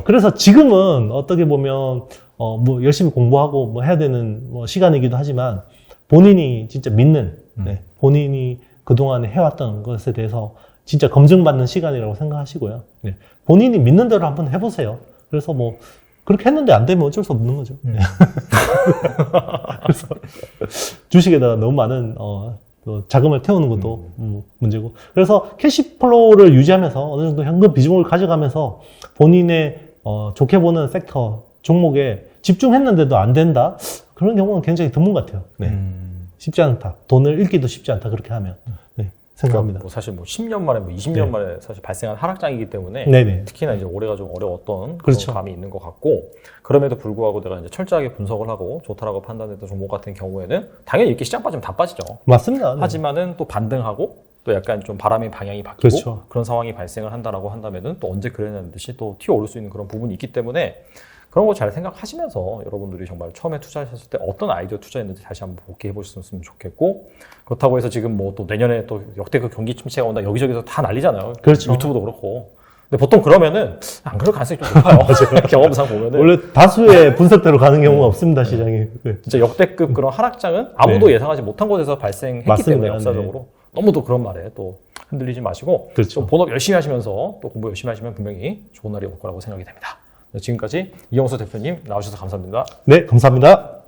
그래서 지금은 어떻게 보면 뭐 열심히 공부하고 뭐 해야 되는 뭐 시간이기도 하지만 본인이 진짜 믿는 네, 본인이 그동안에 해왔던 것에 대해서 진짜 검증받는 시간이라고 생각하시고요. 네, 본인이 믿는 대로 한번 해보세요. 그래서 뭐 그렇게 했는데 안 되면 어쩔 수 없는 거죠. 네. 그래서 주식에다가 너무 많은 자금을 태우는 것도 문제고. 그래서 캐시플로우를 유지하면서 어느 정도 현금 비중을 가져가면서 본인의 좋게 보는 섹터 종목에 집중했는데도 안 된다? 그런 경우는 굉장히 드문 것 같아요. 네. 쉽지 않다. 돈을 잃기도 쉽지 않다. 그렇게 하면. 네. 생각합니다. 뭐 사실 뭐 10년 만에, 뭐 20년 네. 만에 사실 발생한 하락장이기 때문에 네네. 특히나 이제 올해가 좀 어려웠던 그렇죠. 그런 감이 있는 것 같고, 그럼에도 불구하고 내가 이제 철저하게 분석을 하고 좋다라고 판단했던 종목 같은 경우에는 당연히 이렇게 시장 빠지면 다 빠지죠. 맞습니다. 네. 하지만은 또 반등하고 또 약간 좀 바람의 방향이 바뀌고 그렇죠. 그런 상황이 발생을 한다라고 한다면은 또 언제 그랬냐는 듯이 또 튀어오를 수 있는 그런 부분이 있기 때문에 그런 거 잘 생각하시면서 여러분들이 정말 처음에 투자하셨을 때 어떤 아이디어 투자했는지 다시 한번 복귀해 보셨으면 좋겠고, 그렇다고 해서 지금 뭐 또 내년에 또 역대급 경기 침체가 온다 여기저기서 다 난리잖아요. 그렇죠. 유튜브도 그렇고. 근데 보통 그러면은 안 그럴 가능성이 좀 높아요. 경험상 보면은. 원래 다수의 분석대로 가는 경우가 없습니다, 시장이. 네. 진짜 역대급 그런 하락장은 아무도 네. 예상하지 못한 곳에서 발생했기 맞습니다. 때문에 역사적으로 너무 또 그런 말에 또 흔들리지 마시고 그렇죠. 좀 본업 열심히 하시면서 또 공부 열심히 하시면 분명히 좋은 날이 올 거라고 생각이 됩니다. 지금까지 이영수 대표님 나오셔서 감사합니다. 네, 감사합니다.